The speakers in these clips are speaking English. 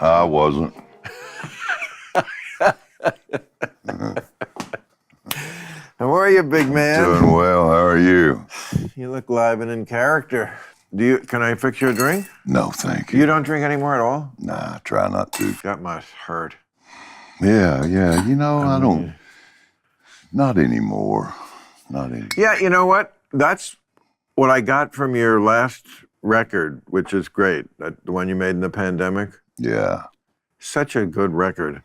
I wasn't. How are you, big man? Doing well. How are you? You look live and in character. Can I fix you a drink? No, thank you. You don't drink anymore at all? Nah, I try not to. That must hurt. Yeah. You know, I don't. Not anymore. Not anymore. Yeah, you know what? That's what I got from your last record, which is great. The one you made in the pandemic. Yeah. Such a good record.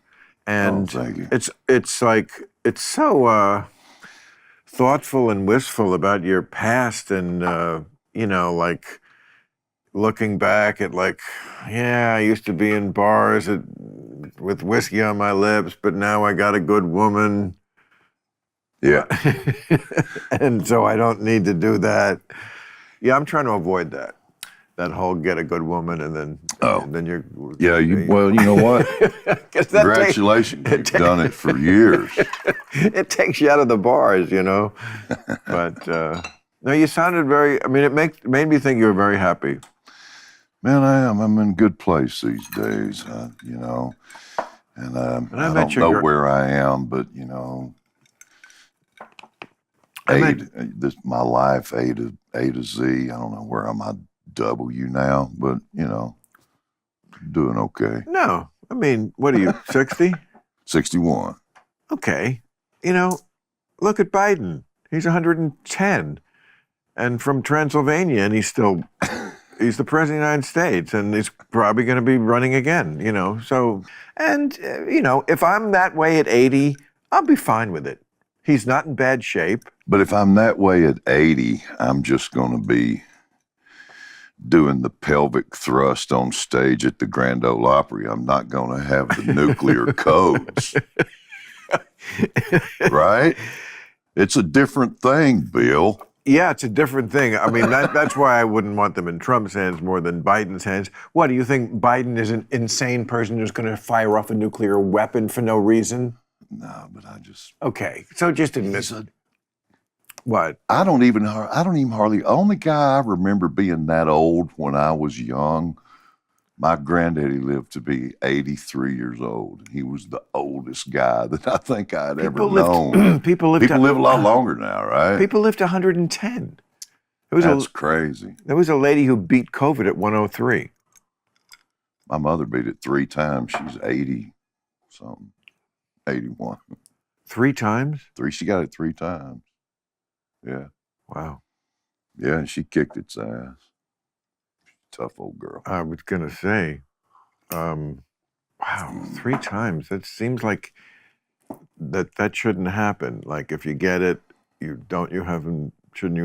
And thank you. it's like, it's so thoughtful and wistful about your past and, like looking back at like, yeah, I used to be in bars with whiskey on my lips, but now I got a good woman. Yeah. And so I don't need to do that. Yeah, I'm trying to avoid that. That whole get a good woman and then you're... Yeah, well, you know what? Congratulations. You've done it for years. It takes you out of the bars, you know? But, no, you sounded very... I mean, it made me think you were very happy. Man, I am. I'm in a good place these days, you know. And I don't know where I am, but, you know... my life, A to Z. I don't know where I'm at W now, but, you know, doing okay. No. I mean, what are you, 60? 61. Okay. You know, look at Biden. He's 110 and from Transylvania, and he's the president of the United States, and he's probably going to be running again, you know. So, and, you know, if I'm that way at 80, I'll be fine with it. He's not in bad shape. But if I'm that way at 80, I'm just going to be doing the pelvic thrust on stage at the Grand Ole Opry. I'm not going to have the nuclear codes. Right? It's a different thing, Bill. Yeah, it's a different thing. I mean, that's why I wouldn't want them in Trump's hands more than Biden's hands. What, do you think Biden is an insane person who's going to fire off a nuclear weapon for no reason? No, but I just... Okay, so just admit... What? I don't even hardly... Only guy I remember being that old when I was young, my granddaddy lived to be 83 years old. He was the oldest guy that I think I'd ever known. People live a lot longer now, right? People live to 110. That's crazy. There was a lady who beat COVID at 103. My mother beat it 3 times. She's 80-something. 81. 3 times? She got it 3 times. Yeah. Wow. Yeah, and she kicked its ass. Tough old girl. I was gonna say, wow, 3 times. That seems like that shouldn't happen. Like if you get it, shouldn't you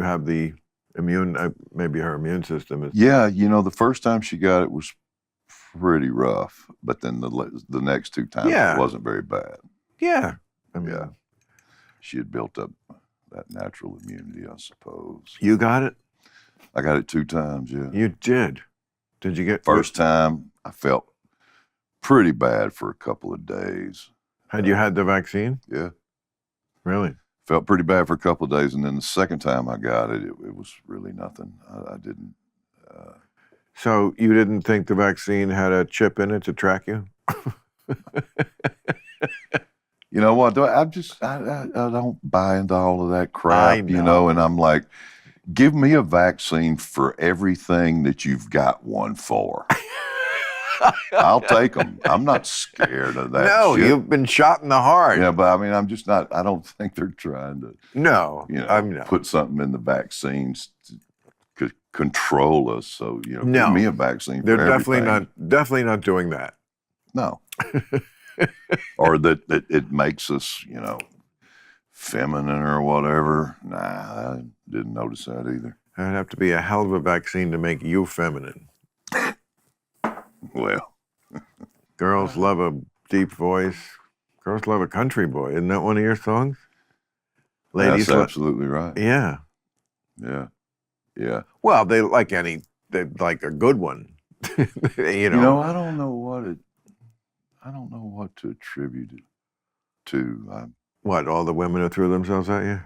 have the immune? Maybe her immune system is. Yeah, you know, the first time she got it was pretty rough, but then the next 2 times it wasn't very bad. Yeah. I mean, yeah. She had built up that natural immunity, I suppose. You got it? I got it 2 times, yeah. You did? Did you get... First time, I felt pretty bad for a couple of days. Had you had the vaccine? Yeah. Really? Felt pretty bad for a couple of days, and then the second time I got it, it was really nothing. I didn't... So you didn't think the vaccine had a chip in it to track you? You know what? I don't buy into all of that crap, you know, and I'm like, give me a vaccine for everything that you've got one for. I'll take them. I'm not scared of that. No, shit. You've been shot in the heart. Yeah, but I mean, I'm just not, I don't think they're trying to, put something in the vaccines to control us. So, you know, give me a vaccine for everything. They're definitely not doing that. No. Or that it makes us, you know, feminine or whatever. Nah, I didn't notice that either. It'd have to be a hell of a vaccine to make you feminine. Well. Girls love a deep voice. Girls love a country boy. Isn't that one of your songs? Ladies, that's absolutely right. Yeah. Yeah. Yeah. Well, they like a good one. You know, I don't know what to attribute it to. What, all the women who threw themselves at you?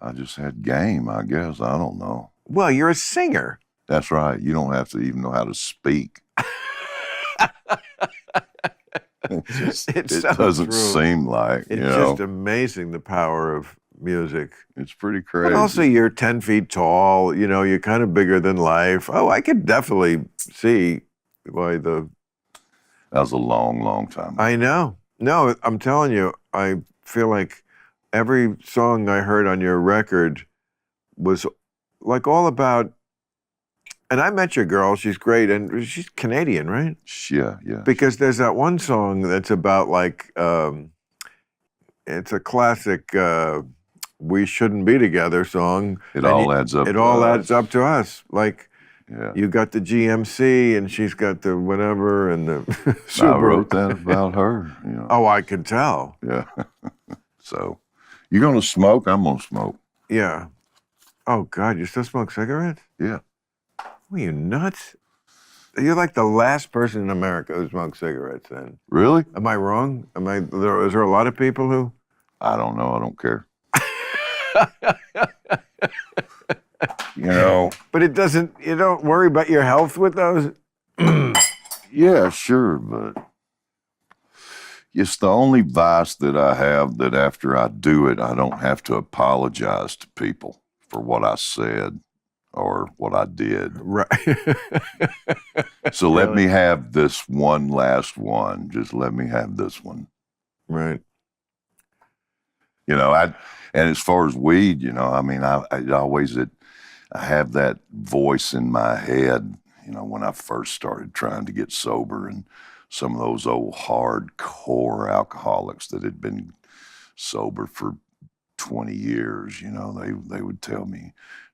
I just had game, I guess. I don't know. Well, you're a singer. That's right. You don't have to even know how to speak. it so doesn't true. seem like, It's you know. just amazing, the power of music. It's pretty crazy. But also, you're 10 feet tall. You know, you're kind of bigger than life. Oh, I could definitely see why That was a long, long time ago. I know. No, I'm telling you, I feel like every song I heard on your record was like all about. And I met your girl. She's great, and she's Canadian, right? Yeah, yeah. Because there's that one song that's about like it's a classic "We Shouldn't Be Together" song. It all adds up. It all adds up to us. Like Yeah. you got the GMC, and she's got the whatever, and the I wrote that about her. You know. Oh, I could tell. Yeah. So, you gonna smoke? I'm gonna smoke. Yeah. Oh God, you still smoke cigarettes? Yeah. Are you nuts? You're like the last person in America who smokes cigarettes. Then, Really? am I wrong? Is there a lot of people who? I don't know. I don't care. You know. But it doesn't. You don't worry about your health with those. Yeah, sure, but it's the only vice that I have that after I do it, I don't have to apologize to people for what I said or what I did. Right. So let me have this one last one. Just let me have this one. Right. You know, and as far as weed, you know, I mean, I have that voice in my head, you know, when I first started trying to get sober, and some of those old hardcore alcoholics that had been sober for 20 years, you know, they would tell me,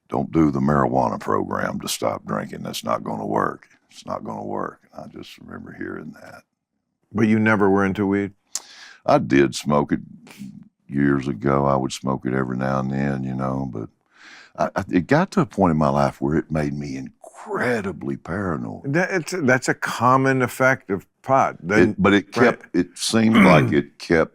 don't do the marijuana program to stop drinking. That's not going to work. It's not going to work. And I just remember hearing that. But you never were into weed? I did smoke it years ago. I would smoke it every now and then, you know, but it got to a point in my life where it made me incredibly paranoid. That's a common effect of pot. It seemed like it kept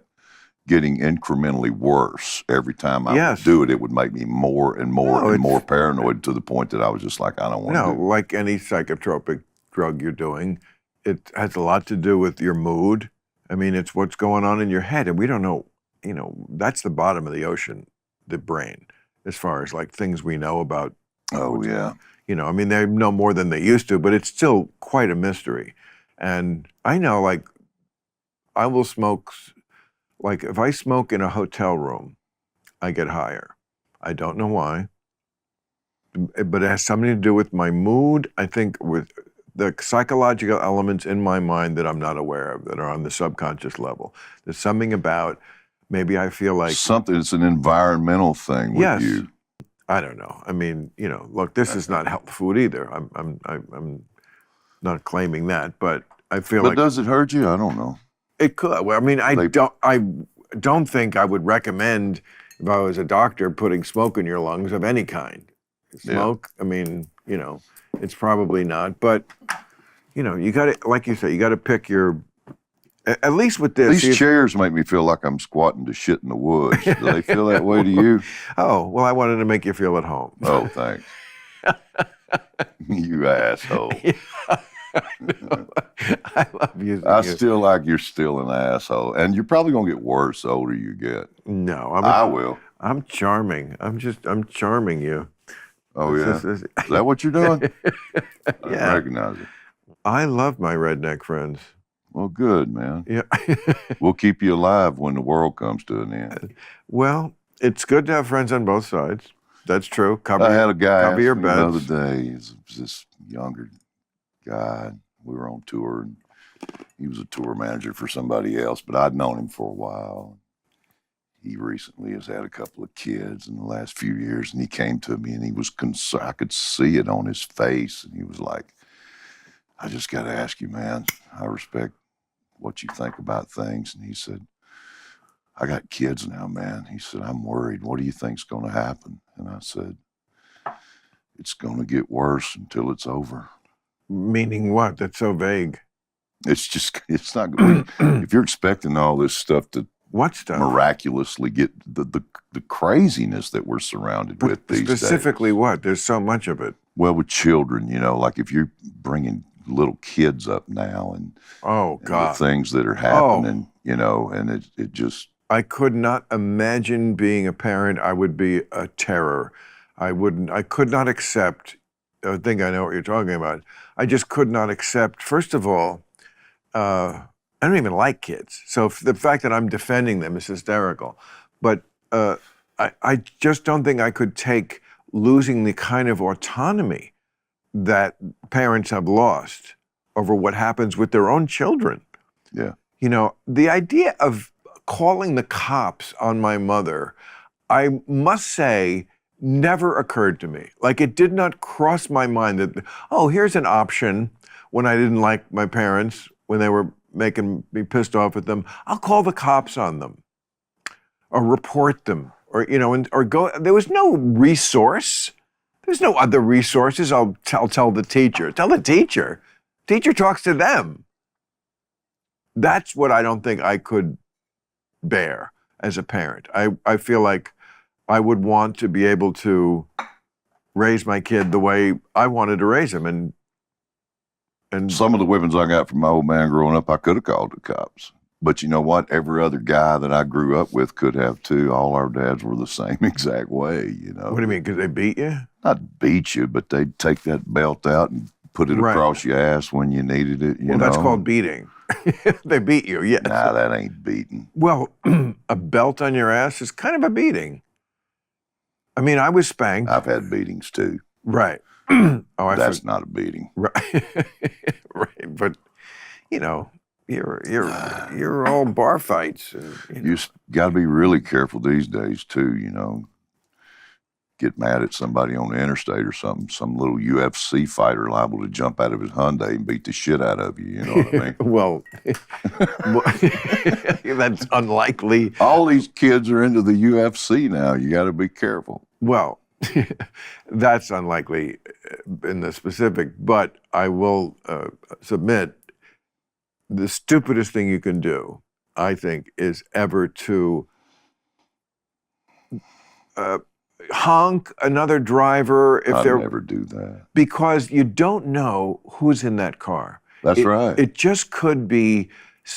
getting incrementally worse. Every time I would do it, it would make me more and more and more paranoid, to the point that I was just like, I don't want to do it. Like any psychotropic drug you're doing, it has a lot to do with your mood. I mean, it's what's going on in your head, and we don't know, you know, that's the bottom of the ocean, the brain, as far as like things we know about. Oh, yeah. You know, I mean, they know more than they used to, but it's still quite a mystery. And I know, like, I will smoke, like, if I smoke in a hotel room, I get higher. I don't know why, but it has something to do with my mood, I think, with the psychological elements in my mind that I'm not aware of, that are on the subconscious level. There's something about, maybe I feel like... It's an environmental thing with you. I don't know. I mean, you know, look, this is not health food either. I'm not claiming that, but I feel like... But does it hurt you? I don't know. It could. Well, I mean, I don't think I would recommend, if I was a doctor, putting smoke in your lungs of any kind. Smoke, I mean, you know, it's probably not. But, you know, you got to, like you said, you got to pick your... At least with this... These chairs make me feel like I'm squatting to shit in the woods. Do they feel that way to you? Oh, well, I wanted to make you feel at home. Oh, thanks. You asshole. I love you. I still like you're still an asshole. And you're probably going to get worse the older you get. No. I will. I'm charming. I'm charming you. Oh, yeah? Is that what you're doing? I Yeah. recognize it. I love my redneck friends. Well, good, man. Yeah. We'll keep you alive when the world comes to an end. Well, it's good to have friends on both sides. That's true. I had a guy cover your ask me the other beds. day. He's this younger guy. We were on tour, and he was a tour manager for somebody else, but I'd known him for a while. He recently has had a couple of kids in the last few years, and he came to me, and he was concerned. I could see it on his face, and he was like, I just got to ask you, man, I respect what you think about things. And he said, I got kids now, man. He said, I'm worried. What do you think's going to happen? And I said, it's going to get worse until it's over. Meaning what? That's so vague. It's not good. If you're expecting all this stuff to What stuff? miraculously get the craziness that we're surrounded with these days. Specifically what? There's so much of it. Well, with children, you know, like if you're bringing little kids up now, and Oh the God. things that are happening, you know, and it just. I could not imagine being a parent. I would be a terror. I could not accept, I think I know what you're talking about. I just could not accept, first of all, I don't even like kids. So the fact that I'm defending them is hysterical. But I just don't think I could take losing the kind of autonomy that parents have lost over what happens with their own children. Yeah. You know, the idea of calling the cops on my mother, I must say, never occurred to me. Like, it did not cross my mind that, oh, here's an option when I didn't like my parents, when they were making me pissed off at them. I'll call the cops on them or report them or, you know, or go. There was no resource. There's no other resources. I'll tell the teacher. Tell the teacher. Teacher talks to them. That's what I don't think I could bear as a parent. I feel like I would want to be able to raise my kid the way I wanted to raise him. And Some of the whippings I got from my old man growing up, I could have called the cops. But you know what? Every other guy that I grew up with could have too. All our dads were the same exact way, you know. What do you mean? Because they beat you? Not beat you, but they'd take that belt out and put it Right. across your ass when you needed it. You know? That's called beating. They beat you, yes. Nah, that ain't beating. Well, a belt on your ass is kind of a beating. I mean, I was spanked. I've had beatings too. Right. That's not a beating. Right. Right. But, you know, you're all bar fights. And, You got to be really careful these days too, you know. Get mad at somebody on the interstate or something, some little UFC fighter liable to jump out of his Hyundai and beat the shit out of you, you know what I mean? Well, that's unlikely. All these kids are into the UFC now. You got to be careful. Well, that's unlikely in the specific, but I will submit the stupidest thing you can do, I think, is ever to honk another driver if I'd they're never do that. because you don't know who's in that car. That's right. It just could be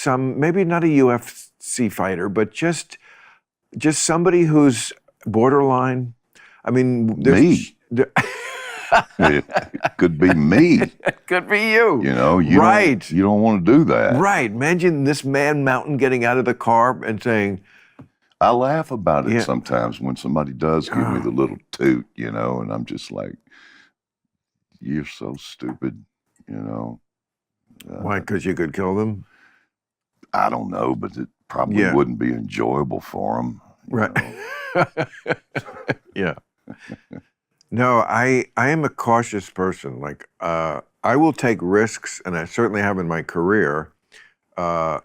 maybe not a UFC fighter, but just somebody who's borderline. I mean, Me. It could be me. It could be you. You know, you Right. you don't want to do that. Right. Imagine this man mountain getting out of the car and saying, I laugh about it Yeah. sometimes when somebody does give me the little toot, you know, and I'm just like, you're so stupid, you know. why? Because you could kill them? I don't know, but it probably Yeah. wouldn't be enjoyable for them. Right. Yeah. No, I am a cautious person. Like, I will take risks, and I certainly have in my career, but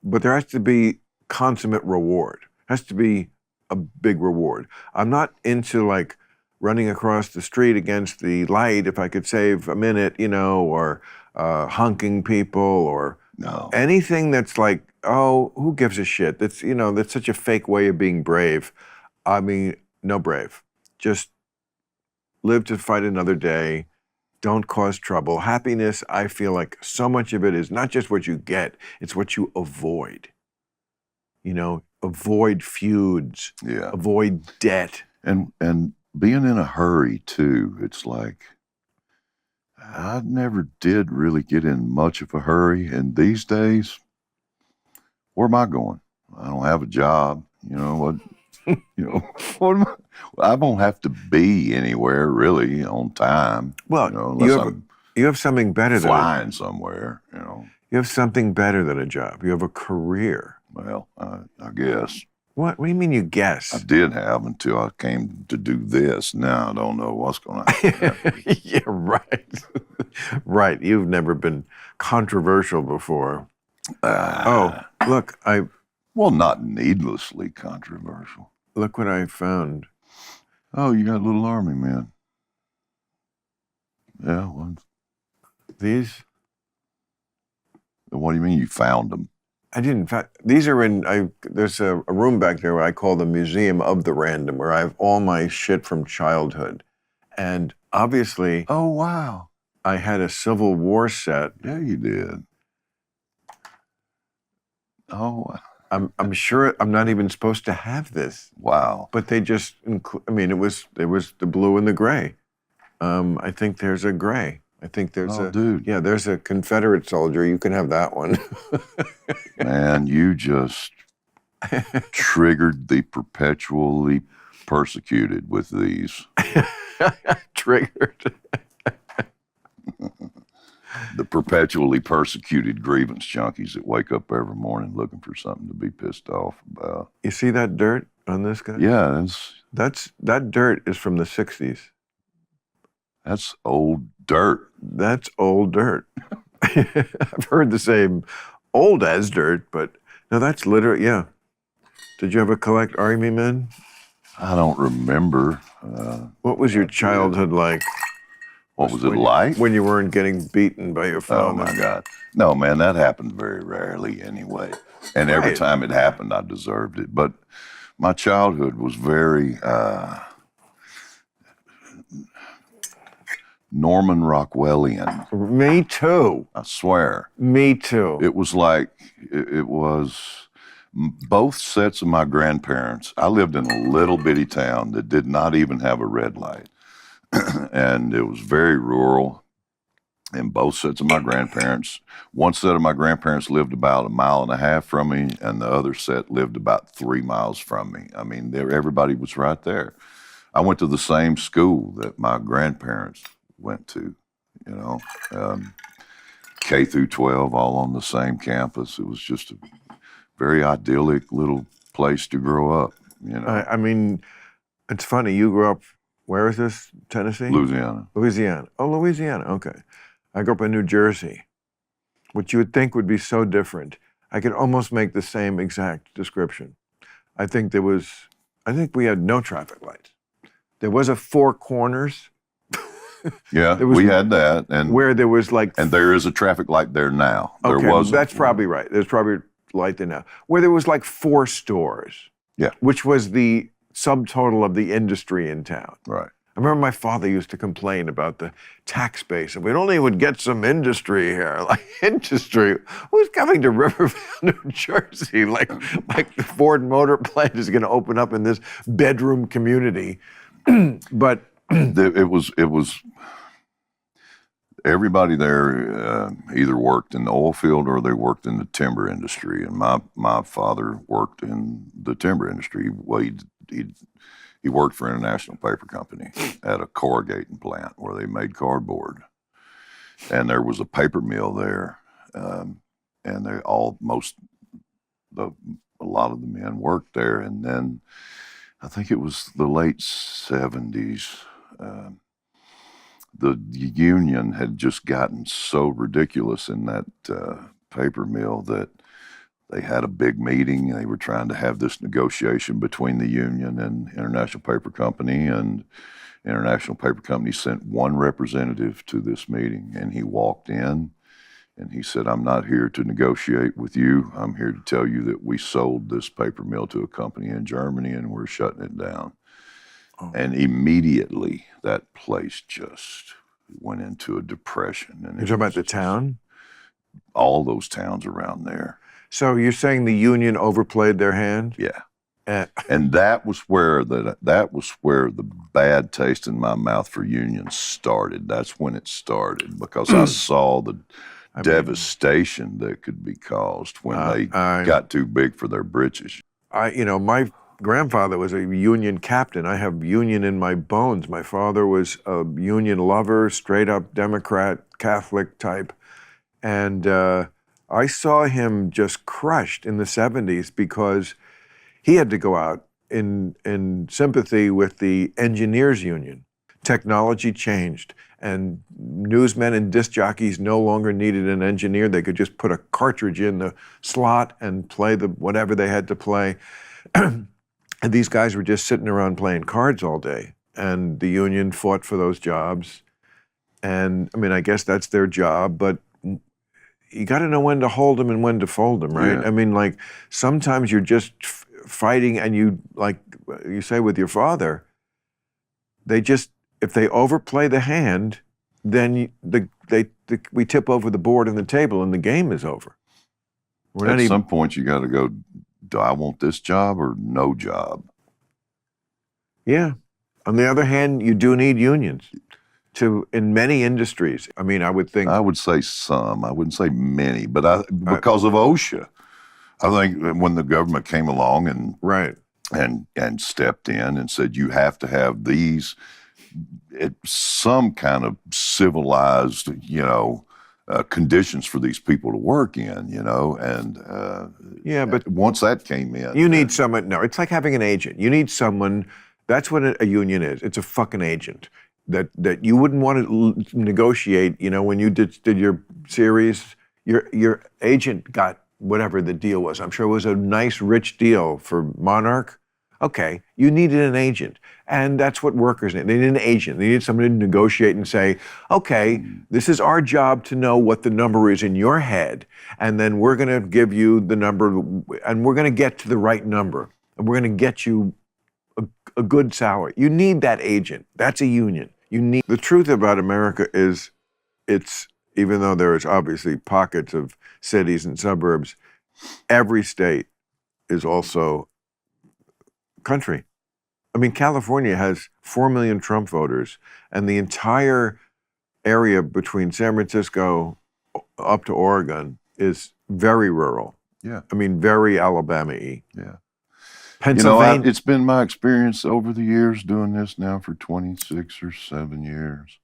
there has to be consummate reward. Has to be a big reward. I'm not into like running across the street against the light if I could save a minute, you know, or honking people or No. anything that's like, oh, who gives a shit? That's, you know, that's such a fake way of being brave. I mean, no brave. Just live to fight another day. Don't cause trouble. Happiness, I feel like so much of it is not just what you get, it's what you avoid. You know, avoid feuds, Yeah. avoid debt. And being in a hurry too, it's like I never did really get in much of a hurry. And these days, where am I going? I don't have a job. You know what? You know, I don't have to be anywhere really on time. Well, you know, unless you have something better I'm than flying somewhere. You know, you have something better than a job. You have a career. well, I guess What do you mean you guess? I did have until I came to do this. Now I don't know what's going to happen. Yeah, right. Right. You've never been controversial before. Look, Well, not needlessly controversial. look what I found. Oh, you got little army men. Yeah, well, These what do you mean you found them? I didn't. These are in. There's a room back there where I call the Museum of the Random, where I have all my shit from childhood, and obviously, Oh, wow. I had a Civil War set. Yeah, you did. Oh, I'm sure I'm not even supposed to have this, wow. but they just, I mean, it was the blue and the gray. I think there's a gray. I think there's Dude. Yeah, there's a Confederate soldier. You can have that one. Man, you just triggered the perpetually persecuted with these. Triggered. The perpetually persecuted grievance junkies that wake up every morning looking for something to be pissed off about. You see that dirt on this guy? Yeah, That dirt is from the 60s. that's old dirt. That's old dirt. I've heard the same old as dirt, but no, that's literally, yeah. Did you ever collect army men? I don't remember. What was your childhood like? What was it like? When you weren't getting beaten by your father? Oh, my God. No, man, that happened very rarely anyway. And every Right. time it happened, I deserved it. But my childhood was very Norman Rockwellian. Me too. I swear. Me too. It was like, it was both sets of my grandparents. I lived in a little bitty town that did not even have a red light. And it was very rural. And both sets of my grandparents, one set of my grandparents lived about 1.5 miles from me, and the other set lived about 3 miles from me. I mean, everybody was right there. I went to the same school that my grandparents went to, you know, K through 12, all on the same campus. It was just a very idyllic little place to grow up, you know. I mean, it's funny. You grew up, where is this? Tennessee? Louisiana. Louisiana. Oh, Louisiana. Okay. I grew up in New Jersey, which you would think would be so different. I could almost make the same exact description. I think we had no traffic lights. There was a Four Corners. Yeah, There was- we had that. And Where there was like, and there is a traffic light there now. There okay, wasn't. that's probably right. There's probably light there now. Where there was like 4 stores. Yeah. Which was the subtotal of the industry in town. Right. I remember my father used to complain about the tax base, and we only would get some industry here. Like, industry? Who's coming to Rivervale, New Jersey? Like the Ford Motor Plant is going to open up in this bedroom community. But It was everybody there either worked in the oil field or they worked in the timber industry. And my father worked in the timber industry. Well, he worked for International Paper Company at a corrugating plant where they made cardboard. And there was a paper mill there, and a lot of the men worked there. And then I think it was the late 70s. The union had just gotten so ridiculous in that paper mill that they had a big meeting. They were trying to have this negotiation between the union and International Paper Company, and International Paper Company sent one representative to this meeting, and he walked in and he said, "I'm not here to negotiate with you. I'm here to tell you that we sold this paper mill to a company in Germany and we're shutting it down." Oh. And immediately that place just went into a depression. And you're talking about the town? All those towns around there. So you're saying the union overplayed their hand? Yeah. And that was where the bad taste in my mouth for unions started. That's when it started, because I saw the devastation that could be caused when they got too big for their britches. My grandfather was a union captain. I have union in my bones. My father was a union lover, straight up Democrat, Catholic type. And I saw him just crushed in the 70s because he had to go out in sympathy with the engineers union. Technology changed, and newsmen and disc jockeys no longer needed an engineer. They could just put a cartridge in the slot and play whatever they had to play. And these guys were just sitting around playing cards all day. And the union fought for those jobs. And I mean, I guess that's their job, but you got to know when to hold them and when to fold them, right? Yeah. I mean, like, sometimes you're just fighting, and you, like you say with your father, if they overplay the hand, then we tip over the board and the table, and the game is over. We're not At even, some point, you got to go, do I want this job or no job? yeah. On the other hand, you do need unions in many industries. I mean, I would think. I would say some. I wouldn't say many, but because of OSHA. I think when the government came along and Right. and stepped in and said you have to have these some kind of civilized, conditions for these people to work in, and Yeah, but once that came in, you need someone. No, it's like having an agent. You need someone. That's what a union is. It's a fucking agent that you wouldn't want to negotiate. When you did your series, your agent got whatever the deal was. I'm sure it was a nice, rich deal for Monarch. Okay, you needed an agent. And that's what workers need. They need an agent. They need somebody to negotiate and say, okay, this is our job to know what the number is in your head. And then we're going to give you the number, and we're going to get to the right number. And we're going to get you a good salary. You need that agent. That's a union. The truth about America is even though there is obviously pockets of cities and suburbs, every state is also country. I mean, California has 4 million Trump voters, and the entire area between San Francisco up to Oregon is very rural. Yeah. I mean, very Alabama-y. Yeah. Pennsylvania. It's been my experience over the years doing this now for 26 or 7 years.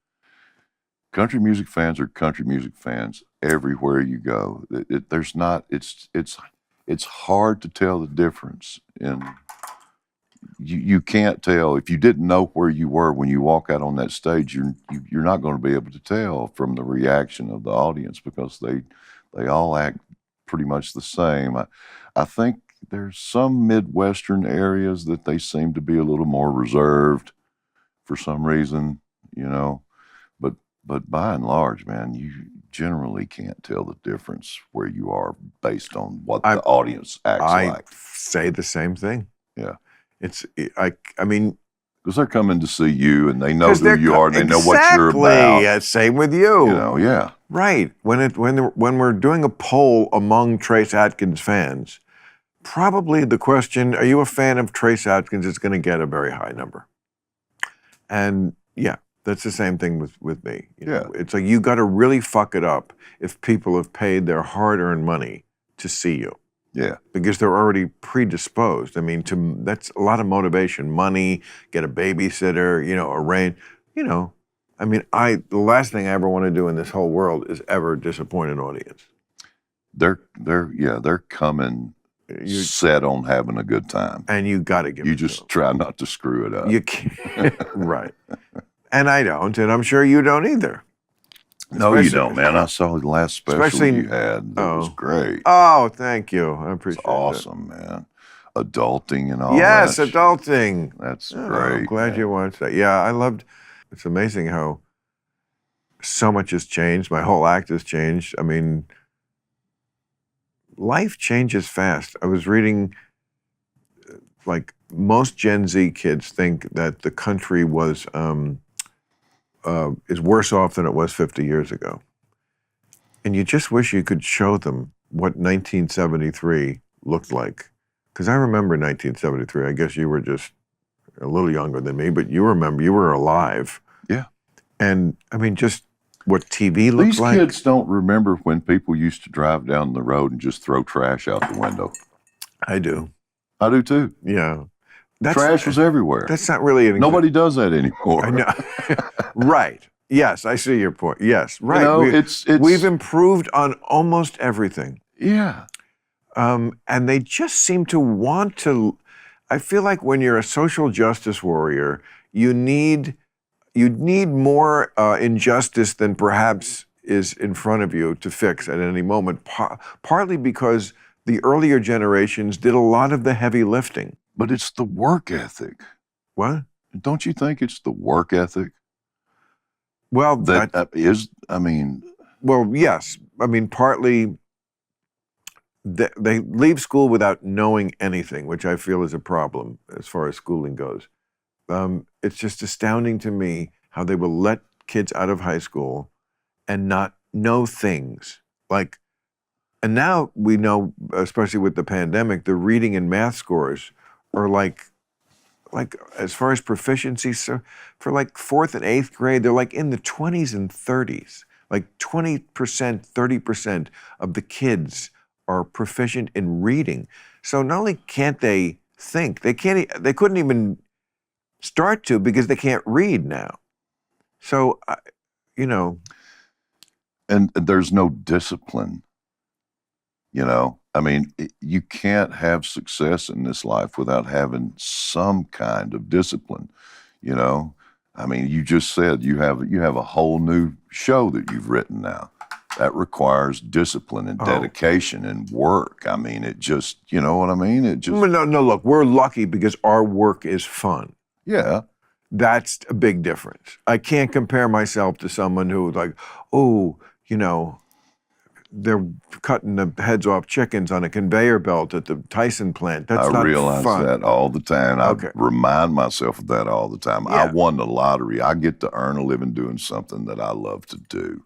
Country music fans are country music fans everywhere you go. It's hard to tell the difference you can't tell if you didn't know where you were when you walk out on that stage. You're not going to be able to tell from the reaction of the audience because they all act pretty much the same. I think there's some Midwestern areas that they seem to be a little more reserved for some reason, but by and large, man, you generally can't tell the difference where you are based on what the audience acts like. I say the same thing. Yeah. I mean, because they're coming to see you and they know who you are and they know what you're about. Exactly. Yeah, same with you. Yeah. Right. When we're doing a poll among Trace Adkins fans, probably the question, are you a fan of Trace Adkins, is going to get a very high number. And yeah, that's the same thing with me. It's like you got to really fuck it up if people have paid their hard-earned money to see you. Yeah. Because they're already predisposed. I mean, that's a lot of motivation. Money, get a babysitter, arrange, I mean, the last thing I ever want to do in this whole world is ever disappoint an audience. They're coming set on having a good time. And you got to give it to them. You just try not to screw it up. You can't. Right. And I don't, and I'm sure you don't either. No, you don't, man. I saw the last special you had. That was great. Oh, thank you. I appreciate it. Awesome, man. Adulting and all that. Yes, adulting. That's great. I'm glad you watched that. Yeah, it's amazing how so much has changed. My whole act has changed. I mean, life changes fast. I was reading, like, most Gen Z kids think that the country is worse off than it was 50 years ago. And you just wish you could show them what 1973 looked like. Because I remember 1973. I guess you were just a little younger than me, but you remember, you were alive. Yeah. And I mean, just what TV looked like. These kids don't remember when people used to drive down the road and just throw trash out the window. I do. I do too. Yeah. Trash was everywhere. That's not really nobody does that anymore. I know. Right. Yes, I see your point. Yes, right. We've improved on almost everything. Yeah. And they just seem to want to. I feel like when you're a social justice warrior, you need more injustice than perhaps is in front of you to fix at any moment. Partly because the earlier generations did a lot of the heavy lifting. But it's the work ethic. What? Don't you think it's the work ethic? Well, Well, yes. I mean, partly they leave school without knowing anything, which I feel is a problem as far as schooling goes. It's just astounding to me how they will let kids out of high school and not know things. And now we know, especially with the pandemic, the reading and math scores are like as far as proficiency, so for like 4th and 8th grade, they're like in the 20s and 30s. Like 20%, 30% of the kids are proficient in reading. So not only can't they think, they couldn't even start to because they can't read now. So, And there's no discipline. I mean, you can't have success in this life without having some kind of discipline. I mean, you just said you have a whole new show that you've written now. That requires discipline and dedication and work. I mean, it just, you know what I mean? It just no. Look, we're lucky because our work is fun. Yeah. That's a big difference. I can't compare myself to someone who's like, they're cutting the heads off chickens on a conveyor belt at the Tyson plant. That's not fun. I realize that all the time. I remind myself of that all the time. Yeah. I won the lottery. I get to earn a living doing something that I love to do.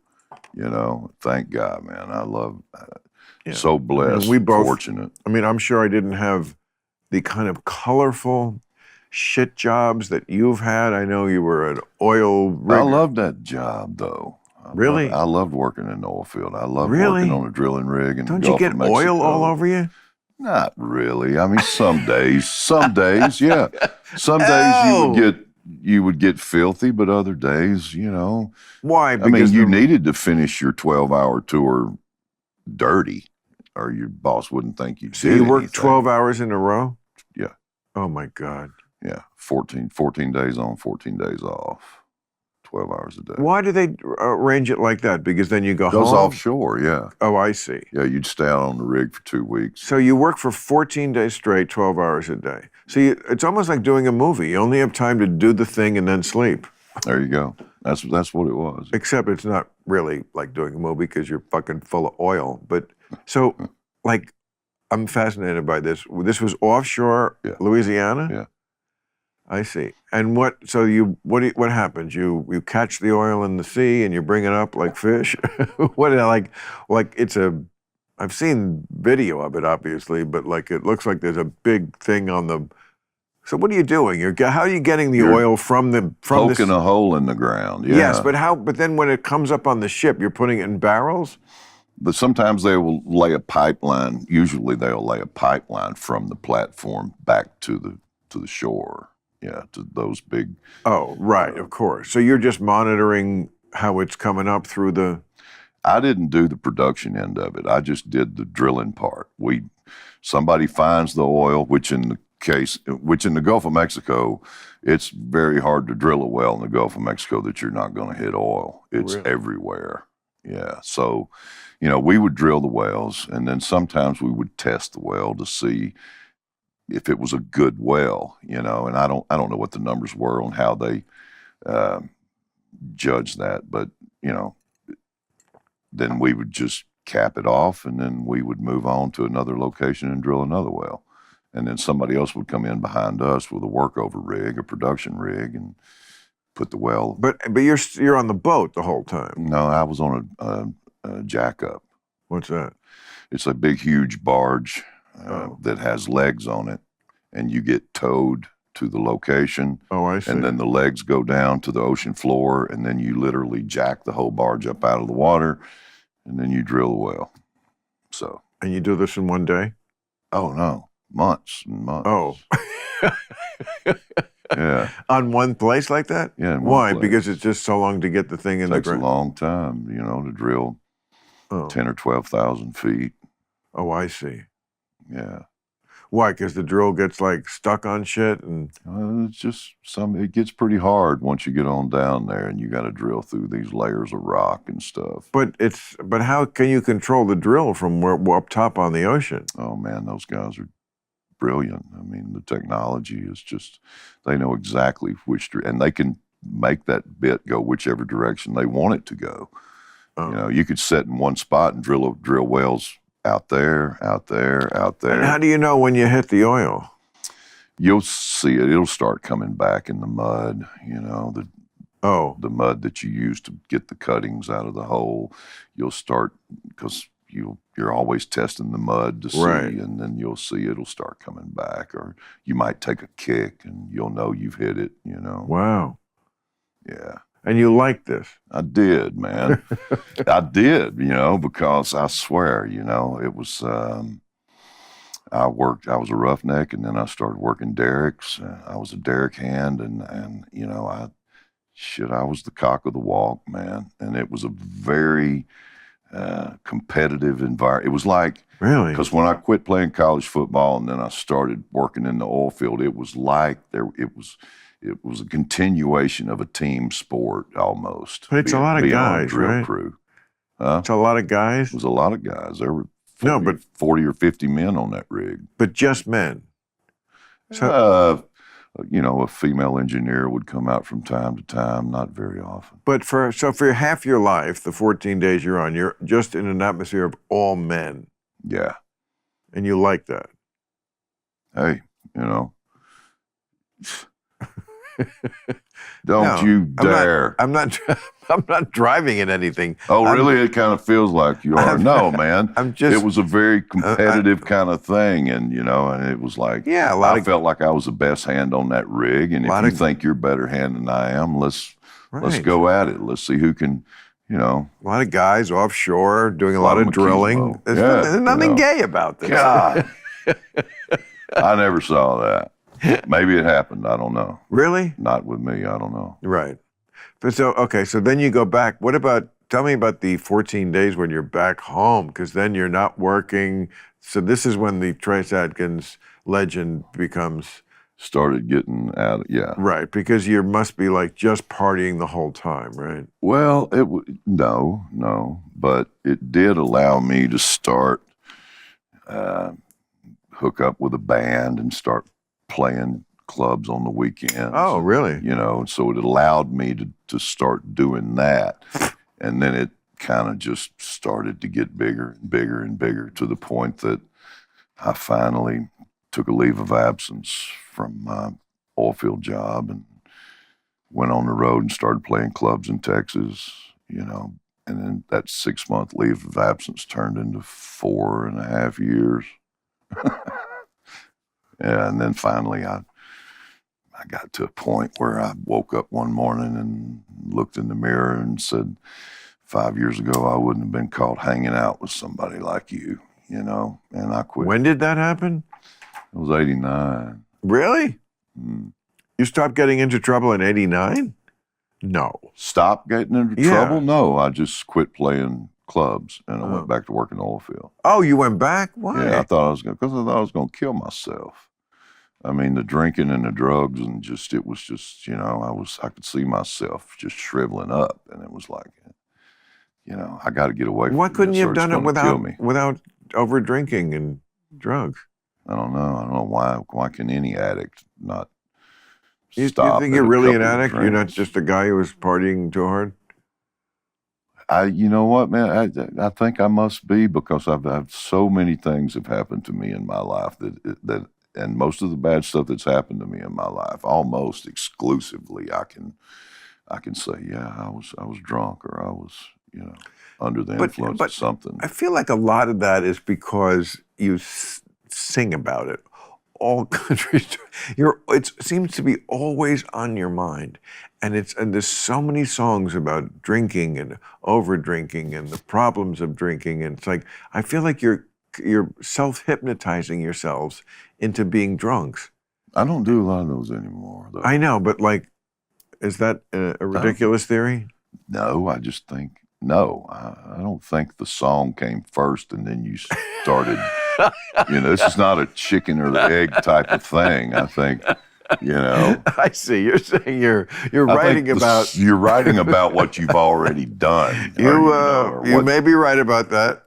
Thank God, man. I love so blessed, we both, fortunate. I mean, I'm sure I didn't have the kind of colorful shit jobs that you've had. I know you were an oil rigger. I loved that job, though. Really? I loved working in the oil field. I loved Really? working on a drilling rig. In Don't the you Gulf get of Mexico. oil all over you? Not really. I mean, some days, yeah. Some days you would get filthy, but other days, Why? I mean, you needed to finish your 12-hour tour dirty, or your boss wouldn't think you did. So you worked anything. 12 hours in a row? Yeah. Oh my God. Yeah, 14 days on, 14 days off. 12 hours a day. Why do they arrange it like that? Because then you go home? Goes offshore, yeah. Oh, I see. Yeah, you'd stay out on the rig for 2 weeks. So you work for 14 days straight, 12 hours a day. So it's almost like doing a movie. You only have time to do the thing and then sleep. There you go. That's what it was. Except it's not really like doing a movie because you're fucking full of oil. But so, I'm fascinated by this. This was offshore Louisiana? Yeah. I see. And what happens? You catch the oil in the sea and you bring it up like fish? I've seen video of it obviously, but it looks like there's a big thing on the. So what are you doing? How are you getting the oil from poking a hole in the ground? Yeah. Yes, but then when it comes up on the ship, you're putting it in barrels? But sometimes they will lay a pipeline. Usually they'll lay a pipeline from the platform back to the shore. Yeah, to those big. Oh, right, of course. So you're just monitoring how it's coming up through the. I didn't do the production end of it. I just did the drilling part. Somebody finds the oil, which in the Gulf of Mexico, it's very hard to drill a well in the Gulf of Mexico that you're not going to hit oil. It's everywhere. Yeah. So, we would drill the wells, and then sometimes we would test the well to see if it was a good well, and I don't know what the numbers were on how they judge that, but then we would just cap it off, and then we would move on to another location and drill another well, and then somebody else would come in behind us with a workover rig, a production rig, and put the well. But you're on the boat the whole time. No, I was on a jack up. What's that? It's a big, huge barge. That has legs on it, and you get towed to the location. Oh, I see. And then the legs go down to the ocean floor, and then you literally jack the whole barge up out of the water, and then you drill the well. So. And you do this in one day? Oh, no. Months and months. Oh. Yeah. On one place like that? Yeah. Why? Because it's just so long to get the thing in the ground? It takes a long time, to drill 10 or 12,000 feet. Oh, I see. Yeah. Why? Because the drill gets stuck on shit and. It's just it gets pretty hard once you get on down there, and you got to drill through these layers of rock and stuff. But how can you control the drill from up top on the ocean? Oh man, those guys are brilliant. I mean, the technology is just, they know exactly and they can make that bit go whichever direction they want it to go. Oh. You could sit in one spot and drill wells. Out there. And how do you know when you hit the oil? You'll see it. It'll start coming back in the mud, Oh, the mud that you use to get the cuttings out of the hole. You'll start, because you're always testing the mud to see, Right. and then you'll see it'll start coming back, or you might take a kick and you'll know you've hit it, you know. wow. Yeah. And you like this? I did, man. I did, you know, because I swear, you know, it was, I was a roughneck, and then I started working derricks. I was a derrick hand, and you know, I was the cock of the walk, man. And it was a very competitive environment. It was like, Really? because when I quit playing college football and then I started working in the oil field, it was like it was a continuation of a team sport almost. But it's a lot of being on a guys, drill right? crew. Huh? It's a lot of guys. It was a lot of guys. There were 40, No, but 40 or 50 men on that rig. But just men. So, You know, a female engineer would come out from time to time, not very often. but for half your life, the 14 days you're on, you're just in an atmosphere of all men, Yeah. and you like that. Hey, you know, don't No, you dare. I'm not driving at anything. Oh, really? It kind of feels like you are. No, man. It was a very competitive kind of thing, and you know, and it was like, Yeah, I felt like I was the best hand on that rig, and if you think you're better hand than I am, let's go at it. Let's see who can, you know. A lot of guys offshore doing a lot of drilling. There's nothing gay about this. God, I never saw that. Maybe it happened. I don't know. Really? Not with me. I don't know. Right. But so then you go back. Tell me about the 14 days when you're back home, because then you're not working. So this is when the Trace Adkins legend started getting out. Yeah. Right, because you must be like just partying the whole time, right? Well, no, but it did allow me to start, hook up with a band and start playing clubs on the weekends. Oh, really? You know, so it allowed me to start doing that. And then it kind of just started to get bigger and bigger and bigger, to the point that I finally took a leave of absence from my oil field job and went on the road and started playing clubs in Texas, you know. And then that 6-month leave of absence turned into 4.5 years. Yeah, and then finally I got to a point where I woke up one morning and looked in the mirror and said, 5 years ago, I wouldn't have been caught hanging out with somebody like you, you know, and I quit. When did that happen? It was 89. Really? Mm. You stopped getting into trouble in 89? No. Stop getting into trouble? No, I just quit playing clubs and I went back to work in the oil field. Oh, you went back? Why? Yeah, because I thought I was going to kill myself. I mean, the drinking and the drugs and it was just, you know, I could see myself just shriveling up, and it was like, you know, I got to get away from Why couldn't this, you or have it's done it gonna without over drinking and drugs? I don't know why can any addict not You stop? think you're really an addict? You're not just a guy who was partying too hard? You know what, man? I think I must be, because I've so many things have happened to me in my life that and most of the bad stuff that's happened to me in my life, almost exclusively, I can say, yeah, I was drunk, or I was, you know, under the influence of something. I feel like a lot of that is because you sing about it. All countries, it seems to be always on your mind, and there's so many songs about drinking and over drinking and the problems of drinking, and it's like I feel like you're self-hypnotizing yourselves into being drunks. I don't do a lot of those anymore, though. I know, but like, is that a ridiculous theory? No, I just think, no, I don't think the song came first and then you started, you know, this is not a chicken or the egg type of thing. I think, you know. I see. You're saying you're writing about. You're writing about what you've already done. You may be right about that.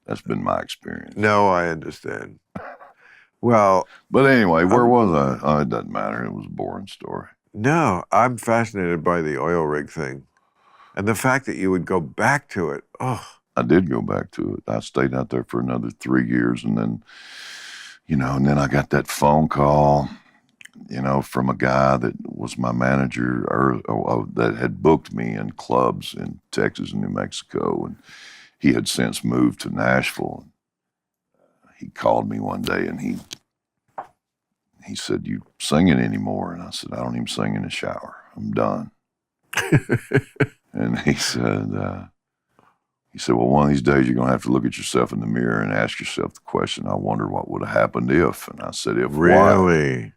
That's been my experience. No, I understand. Well, but anyway, where was I? Oh, it doesn't matter. It was a boring story. No, I'm fascinated by the oil rig thing, and the fact that you would go back to it. Oh, I did go back to it. I stayed out there for another 3 years, and then, you know, and then I got that phone call you know, from a guy that was my manager that had booked me in clubs in Texas and New Mexico. And he had since moved to Nashville. He called me one day and he said, "You singing anymore?" And I said, "I don't even sing in the shower. I'm done." And he said, "Well, one of these days you're going to have to look at yourself in the mirror and ask yourself the question, I wonder what would have happened if." And I said, "If Really? what?"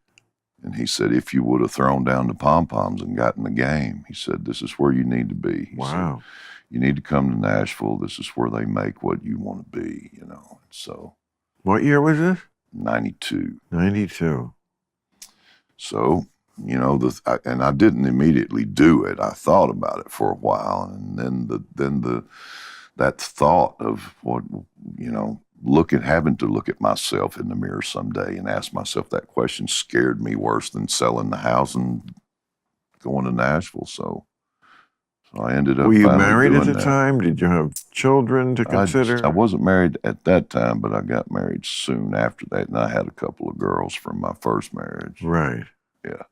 And he said, "If you would have thrown down the pom-poms and gotten the game." He said, "This is where you need to be." He Wow. said, "You need to come to Nashville. This is where they make what you want to be, you know." So What year was this? 92. 92. So, you know, and I didn't immediately do it. I thought about it for a while, and then that thought of what, you know, having to look at myself in the mirror someday and ask myself that question scared me worse than selling the house and going to Nashville. So I ended up. Were you finally married at doing the that. time? Did you have children to consider? I wasn't married at that time, but I got married soon after that, and I had a couple of girls from my first marriage. Right. Yeah.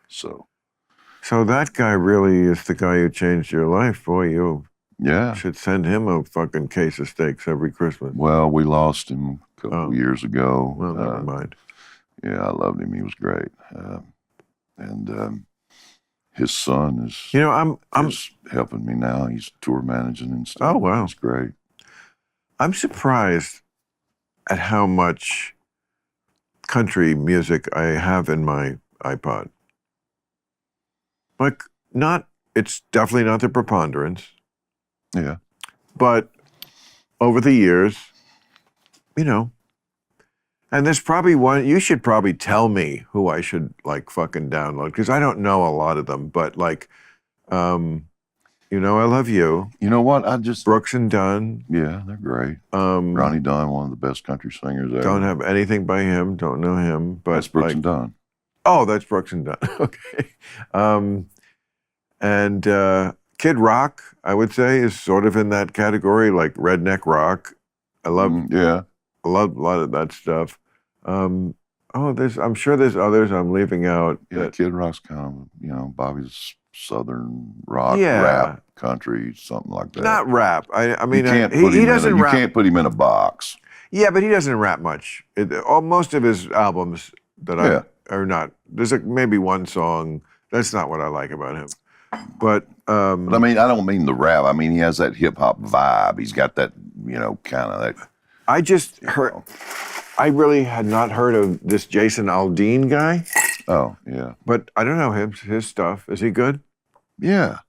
So that guy really is the guy who changed your life. Boy, you should send him a fucking case of steaks every Christmas. Well, we lost him a couple years ago. Well, never mind. Yeah, I loved him. He was great. And his son is, you know, I'm is helping me now. He's tour managing and stuff. Oh, wow. It's great. I'm surprised at how much country music I have in my iPod. Like, it's definitely not the preponderance. Yeah. But over the years, you know, and there's probably one, you should probably tell me who I should like fucking download, because I don't know a lot of them, but like, you know, I Love You. You know what? Brooks and Dunn. Yeah, they're great. Ronnie Dunn, one of the best country singers ever. Don't have anything by him, don't know him. But that's Brooks and Dunn. Oh, that's Brooks and Dunn. Okay. And Kid Rock, I would say, is sort of in that category, like redneck rock. I love a lot of that stuff. I'm sure there's others I'm leaving out. Yeah, Kid Rock's kind of, you know, Bobby's Southern rock, rap, country, something like that. Not rap. I mean, he doesn't rap. You can't put him in a box. Yeah, but he doesn't rap much. Most of his albums that are not. There's maybe one song. That's not what I like about him. But I mean, I don't mean the rap. I mean, he has that hip hop vibe. He's got that, you know, kind of that. I just heard. I really had not heard of this Jason Aldean guy. Oh, yeah. But I don't know his stuff. Is he good? Yeah.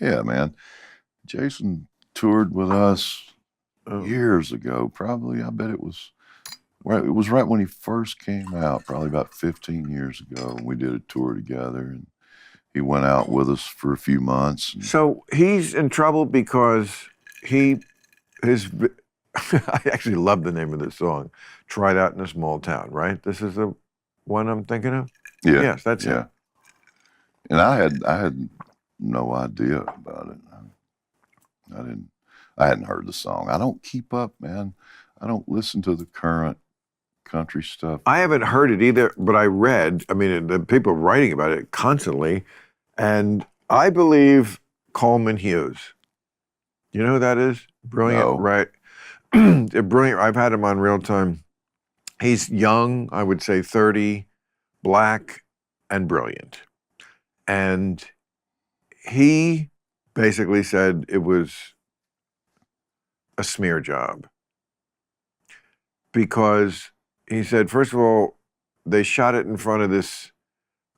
Yeah, man. Jason toured with us years ago, probably. I bet it was right when he first came out, probably about 15 years ago. We did a tour together, and he went out with us for a few months. So he's in trouble because I actually love the name of this song, Tried Out in a Small Town, right? This is the one I'm thinking of? Yeah. Yes, that's it. And I had no idea about it. I hadn't heard the song. I don't keep up, man. I don't listen to the current country stuff. I haven't heard it either, but I read, the people writing about it constantly, and I believe Coleman Hughes. You know who that is? Brilliant, No. Right? They're brilliant. I've had him on Real Time. He's young, I would say 30, black, and brilliant. And he basically said it was a smear job. Because he said, first of all, they shot it in front of this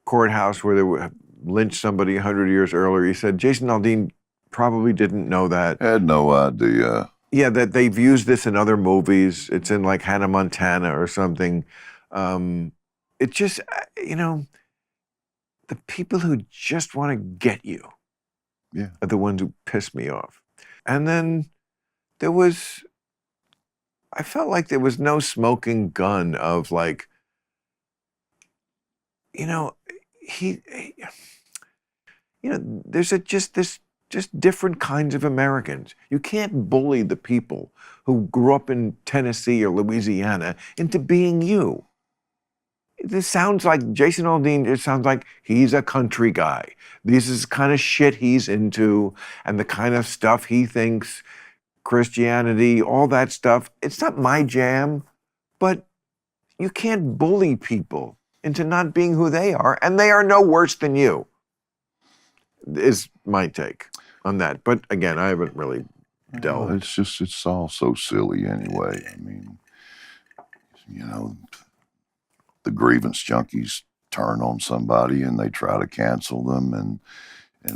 courthouse where they would lynch somebody 100 years earlier. He said, Jason Aldean probably didn't know that. I had no idea. Yeah, that they've used this in other movies. It's in like Hannah Montana or something. It just, the people who just want to get you are the ones who piss me off. And then I felt like there was no smoking gun of like, there's just different kinds of Americans. You can't bully the people who grew up in Tennessee or Louisiana into being you. This sounds like Jason Aldean. It sounds like he's a country guy. This is the kind of shit he's into, and the kind of stuff he thinks, Christianity, all that stuff. It's not my jam, but you can't bully people into not being who they are, and they are no worse than you, is my take on that. But again, I haven't really delved. Well, it's all so silly anyway. I mean, the grievance junkies turn on somebody and they try to cancel them, and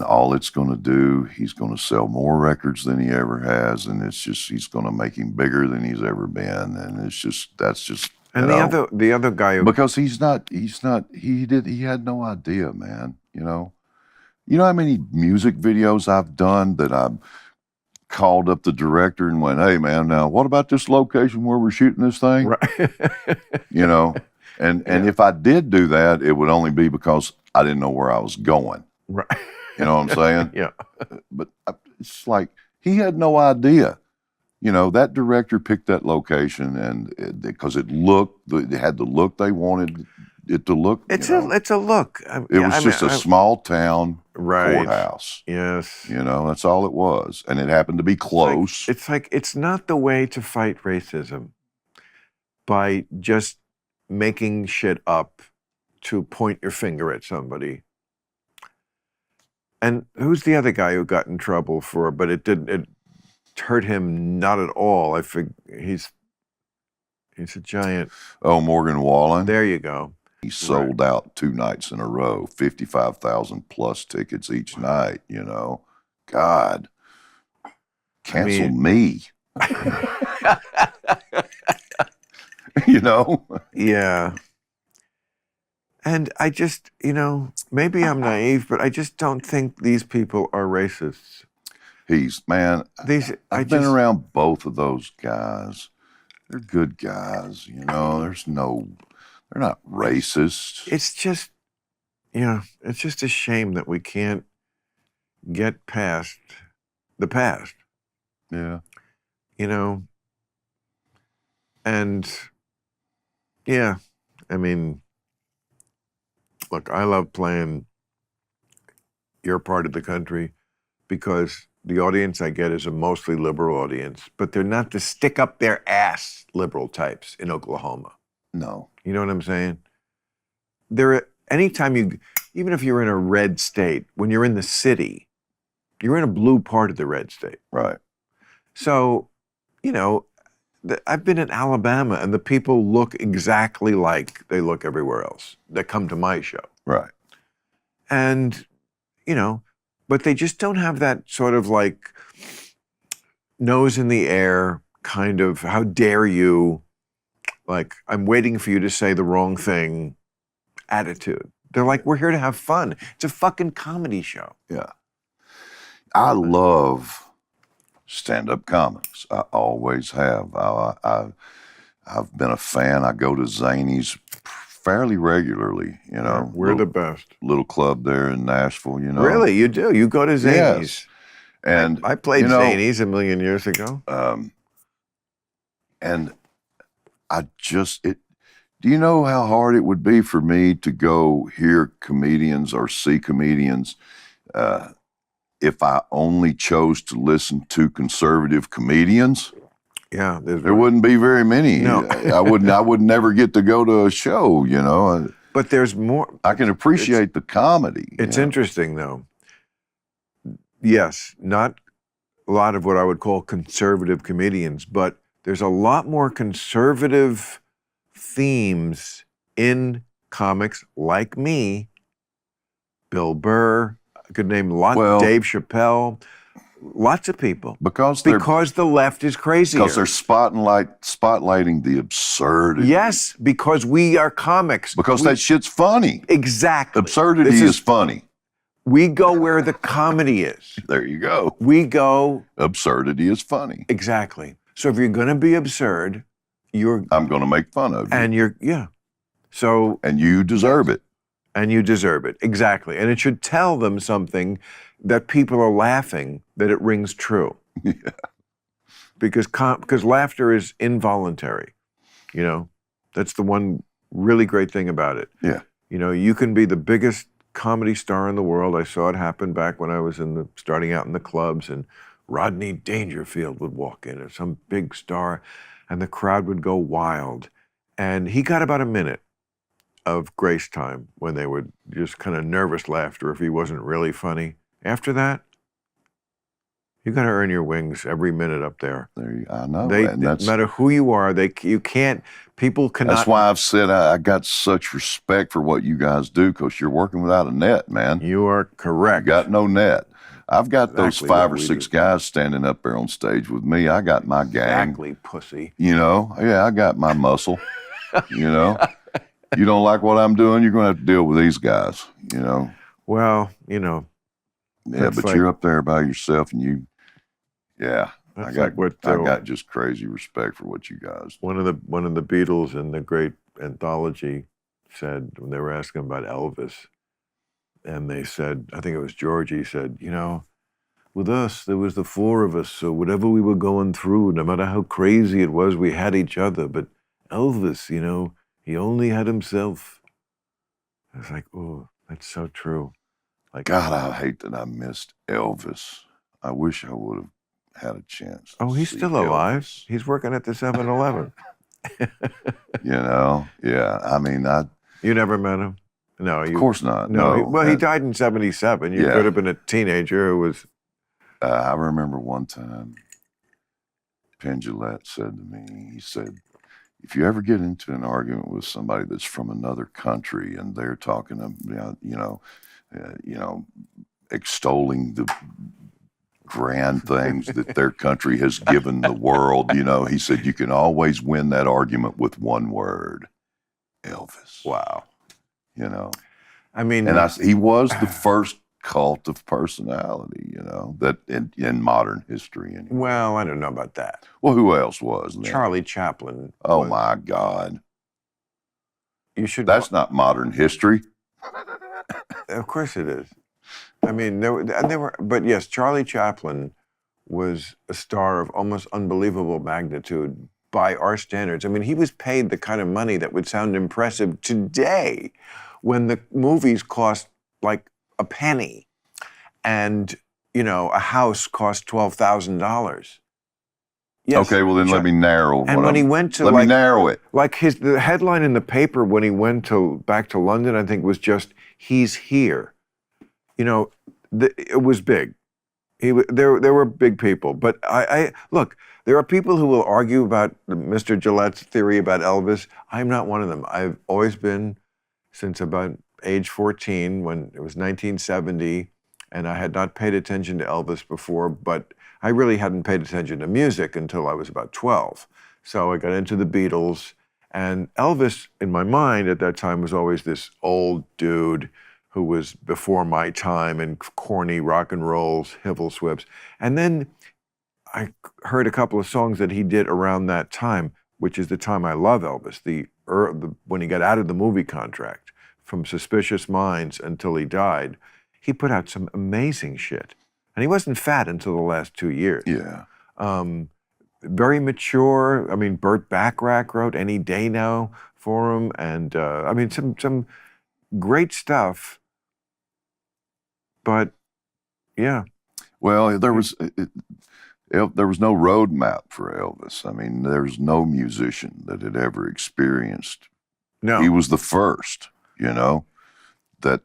all it's going to do, he's going to sell more records than he ever has, and he's going to make him bigger than he's ever been, and that's just. And the other guy because he had no idea, man. You know how many music videos I've done that I've called up the director and went, "Hey, man, now what about this location where we're shooting this thing?" Right. And if I did do that, it would only be because I didn't know where I was going. Right. You know what I'm saying? Yeah. But it's like he had no idea. That director picked that location, and because it had the look they wanted it to look. It's a look. It was just a small town courthouse. Yes. That's all it was, and it happened to be close. It's not the way to fight racism by just making shit up to point your finger at somebody. And who's the other guy who got in trouble for? But it hurt him not at all. I figure he's a giant. Oh, Morgan Wallen. There you go. He sold out 2 nights in a row, 55,000 plus tickets each night. God, cancel me. Yeah. And I just, maybe I'm naive, but I just don't think these people are racists. I've been around both of those guys. They're good guys, they're not racist. It's just, it's just a shame that we can't get past the past. Yeah. And yeah, I mean, look, I love playing your part of the country because the audience I get is a mostly liberal audience, but they're not the stick up their ass liberal types in Oklahoma. No. You know what I'm saying? Even if you're in a red state, when you're in the city, you're in a blue part of the red state. Right. So, I've been in Alabama and the people look exactly like they look everywhere else that come to my show. Right. And, but they just don't have that sort of like nose in the air kind of, how dare you, like, I'm waiting for you to say the wrong thing attitude. They're like, we're here to have fun. It's a fucking comedy show. Yeah. I love stand-up comics. I always have. I've been a fan. I go to Zany's fairly regularly, We're the best. Little club there in Nashville, Really? You do? You go to Zany's? Yes. And I played Zany's a million years ago. And do you know how hard it would be for me to go hear comedians or see comedians if I only chose to listen to conservative comedians? Yeah, there wouldn't be very many. No. I would never get to go to a show, But there's more. I can appreciate the comedy. It's interesting, though. Yes, not a lot of what I would call conservative comedians, but there's a lot more conservative themes in comics like me, Bill Burr, I could name Dave Chappelle, lots of people. Because the left is crazier. Because they're spotlighting the absurdity. Yes, because we are comics. Because that shit's funny. Exactly. Absurdity is funny. We go where the comedy is. There you go. We go. Absurdity is funny. Exactly. So if you're going to be absurd, I'm going to make fun of you. And So. And you deserve it. And you deserve it. Exactly. And it should tell them something that people are laughing, that it rings true. Yeah. Because laughter is involuntary. That's the one really great thing about it. Yeah. You know, you can be the biggest comedy star in the world. I saw it happen back when I was starting out in the clubs, and Rodney Dangerfield would walk in, or some big star, and the crowd would go wild. And he got about a minute of grace time when they would just kind of nervous laughter if he wasn't really funny. After that, you got to earn your wings every minute up there. I know. And no matter who you are, you can't. People cannot. That's why I've said I got such respect for what you guys do, because you're working without a net, man. You are correct. You got no net. I've got Exactly those 5 or 6 guys standing up there on stage with me. I got my gang. Exactly, pussy. You know, yeah, I got my muscle. You know, you don't like what I'm doing, you're going to have to deal with these guys. You know. Well, you know. Yeah, but you're up there by yourself, and you. Yeah, I got just crazy respect for what you guys do. One of the Beatles in the great anthology said, when they were asking about Elvis, and they said, I think it was Georgie said, you know, with us there was the 4 of us, so whatever we were going through, no matter how crazy it was, we had each other. But Elvis, you know, he only had himself. I was like, oh, that's so true. Like, God, I hate that I missed Elvis. I wish I would have had a chance. Oh, he's still alive. Elvis. He's working at the 7-Eleven. You know, yeah. I mean, You never met him? No, of course not. No. He died in 1977. You could have been a teenager who was. I remember one time, Penn Jillette said to me, he said, if you ever get into an argument with somebody that's from another country and they're talking about, extolling the grand things that their country has given the world, you know, he said, you can always win that argument with one word: Elvis. Wow. You know, I mean, and he was the first cult of personality, you know, that in modern history. Anyway. Well, I don't know about that. Well, who else was then? Charlie Chaplin. Oh my God. You should. That's not modern history. Of course it is. I mean, there were, but yes, Charlie Chaplin was a star of almost unbelievable magnitude by our standards. I mean, he was paid the kind of money that would sound impressive today, when the movies cost like a penny, and you know, a house cost $12,000. Yes. Okay, well then let me narrow. And when he went to, let me narrow it. Like the headline in the paper when he went back to London, I think, was just, "He's here." You know, it was big. There were big people, but I look. There are people who will argue about Mr. Gillette's theory about Elvis. I'm not one of them. I've always been, since about age 14, when it was 1970, and I had not paid attention to Elvis before, but I really hadn't paid attention to music until I was about 12. So I got into the Beatles, and Elvis, in my mind at that time, was always this old dude who was before my time in corny rock and rolls, Hivil Swips. And then I heard a couple of songs that he did around that time, which is the time I love Elvis, when he got out of the movie contract, from Suspicious Minds until he died. He put out some amazing shit. And he wasn't fat until the last 2 years. Yeah. Very mature. I mean, Burt Bacharach wrote Any Day Now for him. And I mean, some great stuff. But yeah. Well, there was no roadmap for Elvis. I mean, there's no musician that had ever experienced. No. He was the first, you know, that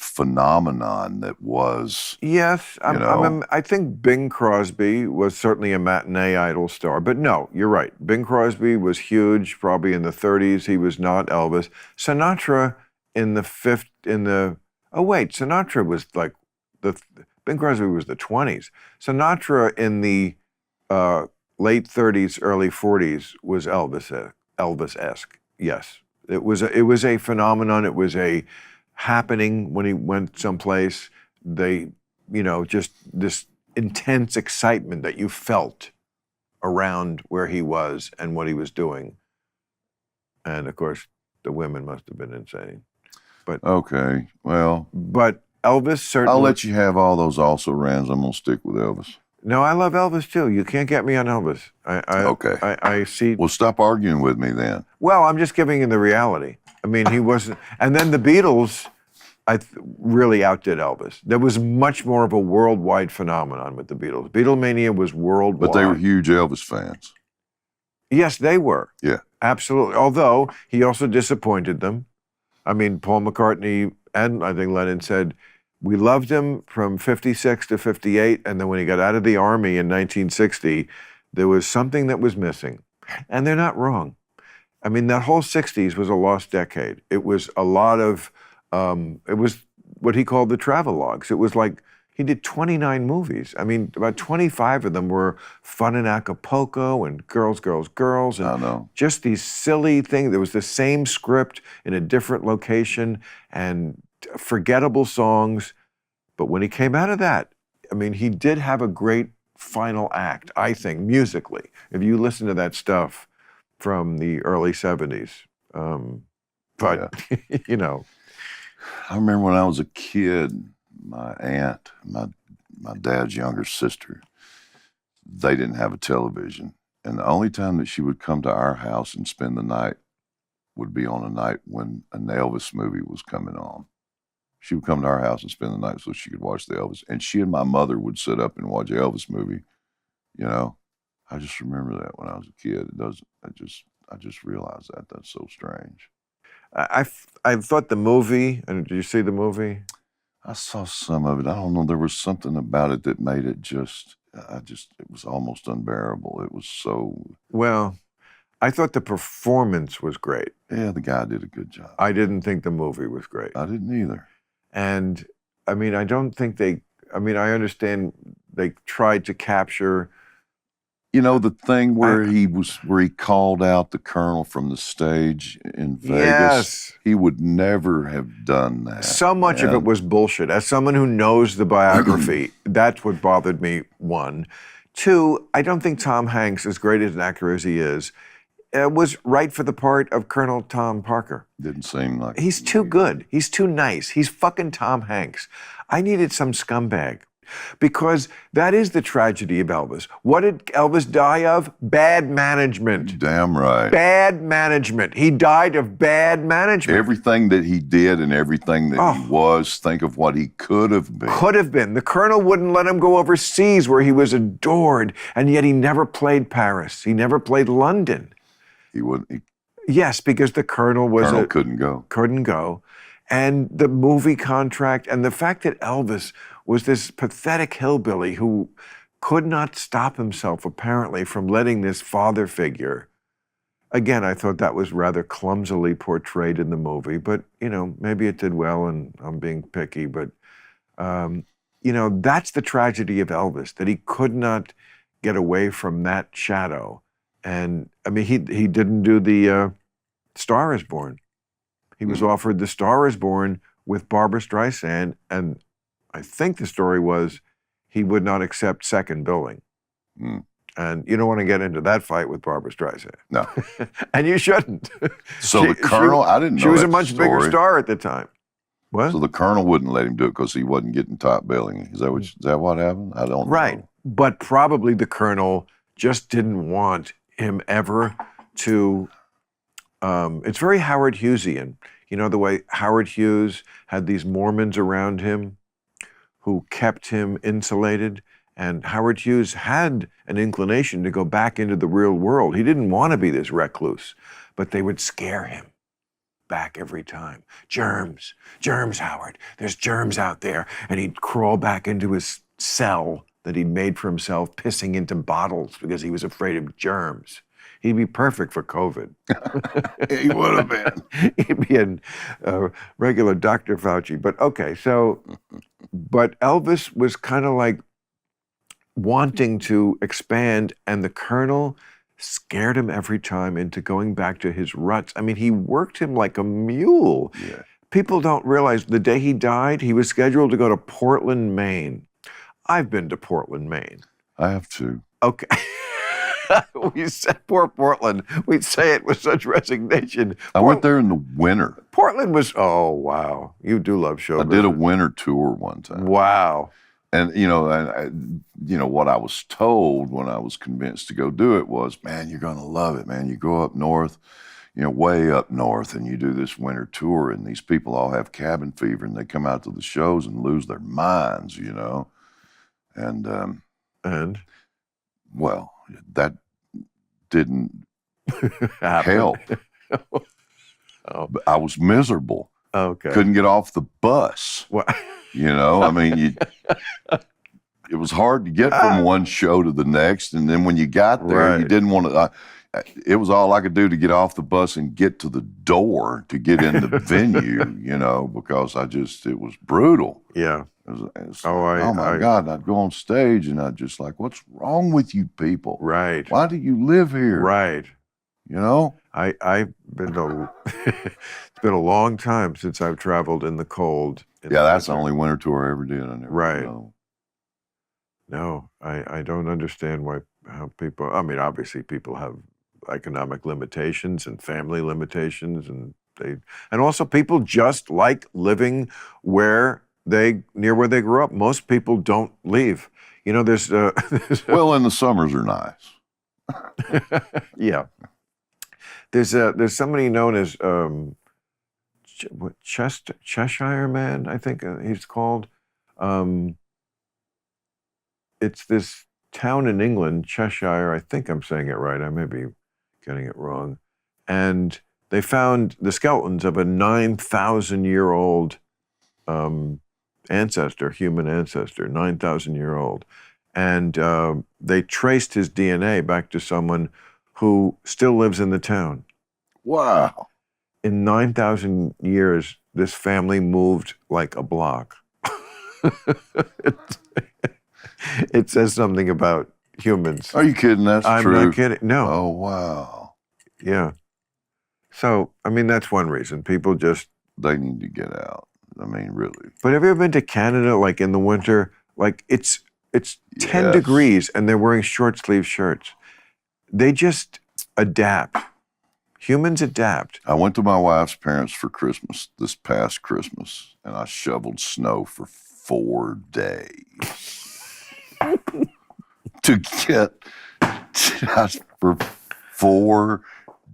phenomenon that was. Yes, I think Bing Crosby was certainly a matinee idol star. But no, you're right. Bing Crosby was huge, probably in the 30s. He was not Elvis. Sinatra Sinatra was like Bing Crosby was the 20s. Sinatra in the late 30s, early 40s was Elvis-esque. Yes, it was a phenomenon. It was a happening when he went someplace. Just this intense excitement that you felt around where he was and what he was doing. And of course, the women must have been insane. But okay, well. But Elvis certainly. I'll let you have all those also rans. I'm gonna stick with Elvis. No, I love Elvis too. You can't get me on Elvis. Okay. I see. Well, stop arguing with me then. Well, I'm just giving you the reality. I mean, he wasn't. And then the Beatles, really outdid Elvis. There was much more of a worldwide phenomenon with the Beatles. Beatlemania was worldwide. But they were huge Elvis fans. Yes, they were. Yeah. Absolutely. Although he also disappointed them. I mean, Paul McCartney and I think Lennon said, we loved him from 56 to 58, and then when he got out of the army in 1960, there was something that was missing. And they're not wrong. I mean, that whole 60s was a lost decade. It was a lot of, it was what he called the travelogues. It was like, he did 29 movies. I mean, about 25 of them were Fun in Acapulco and Girls, Girls, Girls. And I know. just these silly things. There was the same script in a different location and forgettable songs. But when he came out of that, I mean, he did have a great final act, I think, musically. If you listen to that stuff from the early 70s. But, you know. I remember when I was a kid, my aunt, my dad's younger sister, they didn't have a television. And the only time that she would come to our house and spend the night would be on a night when an Elvis movie was coming on. She would come to our house and spend the night so she could watch the Elvis. And she and my mother would sit up and watch the Elvis movie. You know, I just remember that when I was a kid. I just realized that. That's so strange. I thought the movie, and did you see the movie? I saw some of it. I don't know. There was something about it that made it it was almost unbearable. It was so. Well, I thought the performance was great. Yeah, the guy did a good job. I didn't think the movie was great. I didn't either. And I mean, I understand they tried to capture. You know, the thing where he called out the colonel from the stage in Vegas. Yes. He would never have done that. So much of it was bullshit. As someone who knows the biography, that's what bothered me, one. Two, I don't think Tom Hanks, as great as an actor as he is, was right for the part of Colonel Tom Parker. Didn't seem like He's too good. He's too nice. He's fucking Tom Hanks. I needed some scumbag. Because that is the tragedy of Elvis. What did Elvis die of? Bad management. Damn right. Bad management. He died of bad management. Everything that he did and everything that he was, think of what he could have been. Could have been. The colonel wouldn't let him go overseas where he was adored, and yet he never played Paris. He never played London. He wouldn't. Yes, because the colonel couldn't go. Couldn't go. And the movie contract and the fact that Elvis was this pathetic hillbilly who could not stop himself, apparently, from letting this father figure. Again, I thought that was rather clumsily portrayed in the movie, but, you know, maybe it did well and I'm being picky, but, you know, that's the tragedy of Elvis, that he could not get away from that shadow. And, I mean, he didn't do the Star is Born. He was offered The Star is Born with Barbra Streisand, and I think the story was he would not accept second billing. And you don't want to get into that fight with Barbra Streisand. No. And you shouldn't. So the colonel, I didn't know she was that a much bigger story. star at the time. What? So the colonel wouldn't let him do it because he wasn't getting top billing. Is that what happened? I don't know. Right. But probably the colonel just didn't want him ever to. It's very Howard Hughesian. You know, the way Howard Hughes had these Mormons around him who kept him insulated. And Howard Hughes had an inclination to go back into the real world. He didn't want to be this recluse, but they would scare him back every time. Germs, Howard. There's germs out there. And he'd crawl back into his cell that he'd made for himself, pissing into bottles because he was afraid of germs. He'd be perfect for COVID. He would have been. He'd be a regular Dr. Fauci. But okay, but Elvis was kind of like wanting to expand, and the colonel scared him every time into going back to his ruts. I mean, he worked him like a mule. Yeah. People don't realize the day he died, he was scheduled to go to Portland, Maine. I've been to Portland, Maine. I have to. Okay. We said poor Portland. We'd say it with such resignation. I went there in the winter. Portland was, oh, wow. You do love show I did a winter tour one time. Wow. And what I was told when I was convinced to go do it was, man, you're going to love it, man. You go up north, way up north, and you do this winter tour, and these people all have cabin fever, and they come out to the shows and lose their minds, And And well, that didn't happen. help. Oh, I was miserable. okay. Couldn't get off the bus. Well, I mean, it was hard to get from one show to the next, and then when you got there, you Right. didn't want to. It was all I could do to get off the bus and get to the door to get in the venue, because it was brutal. yeah. Oh my God! And I'd go on stage and I'd just like, what's wrong with you people? Right. Why do you live here? Right. I've been to. It's been a long time since I've traveled in the cold. Yeah, that's the only winter tour I ever did. I never. Right. No, I don't understand how people. I mean, obviously, people have economic limitations and family limitations, and also people just like living near where they grew up. Most people don't leave. There's well, and the summers are nice. Yeah. There's somebody known as Cheshire Man, I think he's called. It's this town in England, Cheshire. I think I'm saying it right. I may be getting it wrong. And they found the skeletons of a 9,000-year-old human ancestor, 9,000-year-old. And they traced his DNA back to someone who still lives in the town. Wow. In 9,000 years, this family moved like a block. It says something about humans. Are you kidding? That's true. I'm not kidding. No. Oh, wow. Yeah. So, I mean, that's one reason. People just... They need to get out. I mean, really. But have you ever been to Canada, like in the winter? Like, it's 10 degrees and they're wearing short sleeve shirts. They just adapt. Humans adapt. I went to my wife's parents for Christmas this past Christmas, and I shoveled snow for 4 days to get for 4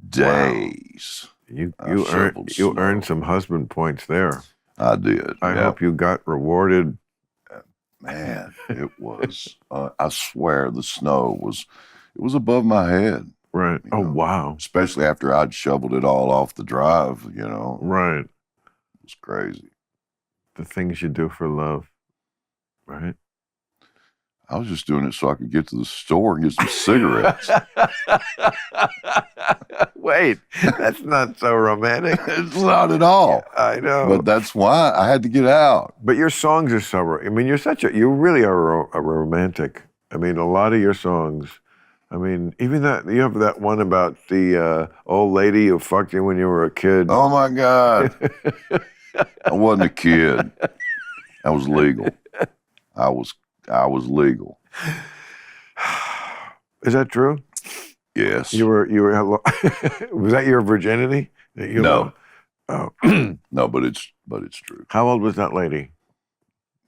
days. Wow. You earned some husband points there. I did. I hope you got rewarded. Man, it was. I swear, the snow was above my head. Right. Oh, wow. Especially after I'd shoveled it all off the drive, Right. It was crazy. The things you do for love, right? I was just doing it so I could get to the store and get some cigarettes. Wait, that's not so romantic. It's not at all. I know. But that's why I had to get out. But your songs are so, I mean, you really are a romantic. I mean, a lot of your songs, I mean, even you have that one about the old lady who fucked you when you were a kid. Oh my God. I wasn't a kid. I was legal. I was legal. Is that true? Yes. You were was that your virginity? No. Oh. No, but it's true. How old was that lady?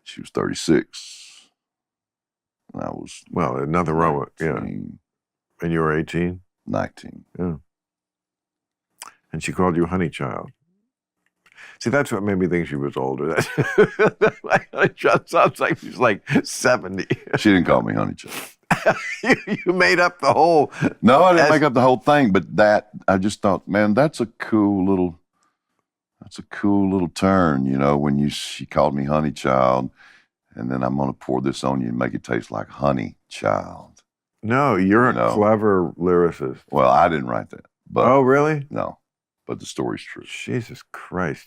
She was 36. And I was nothing wrong with 19, And you were 18? 19. Yeah. And she called you honey child. See, that's what made me think she was older. Honey child sounds like she's like 70. She didn't call me honey child. You made up the whole... No, I didn't make up the whole thing, but I just thought, man, that's a cool little turn, when she called me honey child, and then I'm going to pour this on you and make it taste like honey child. No, you're a clever lyricist. Well, I didn't write that. But oh, really? No, but the story's true. Jesus Christ.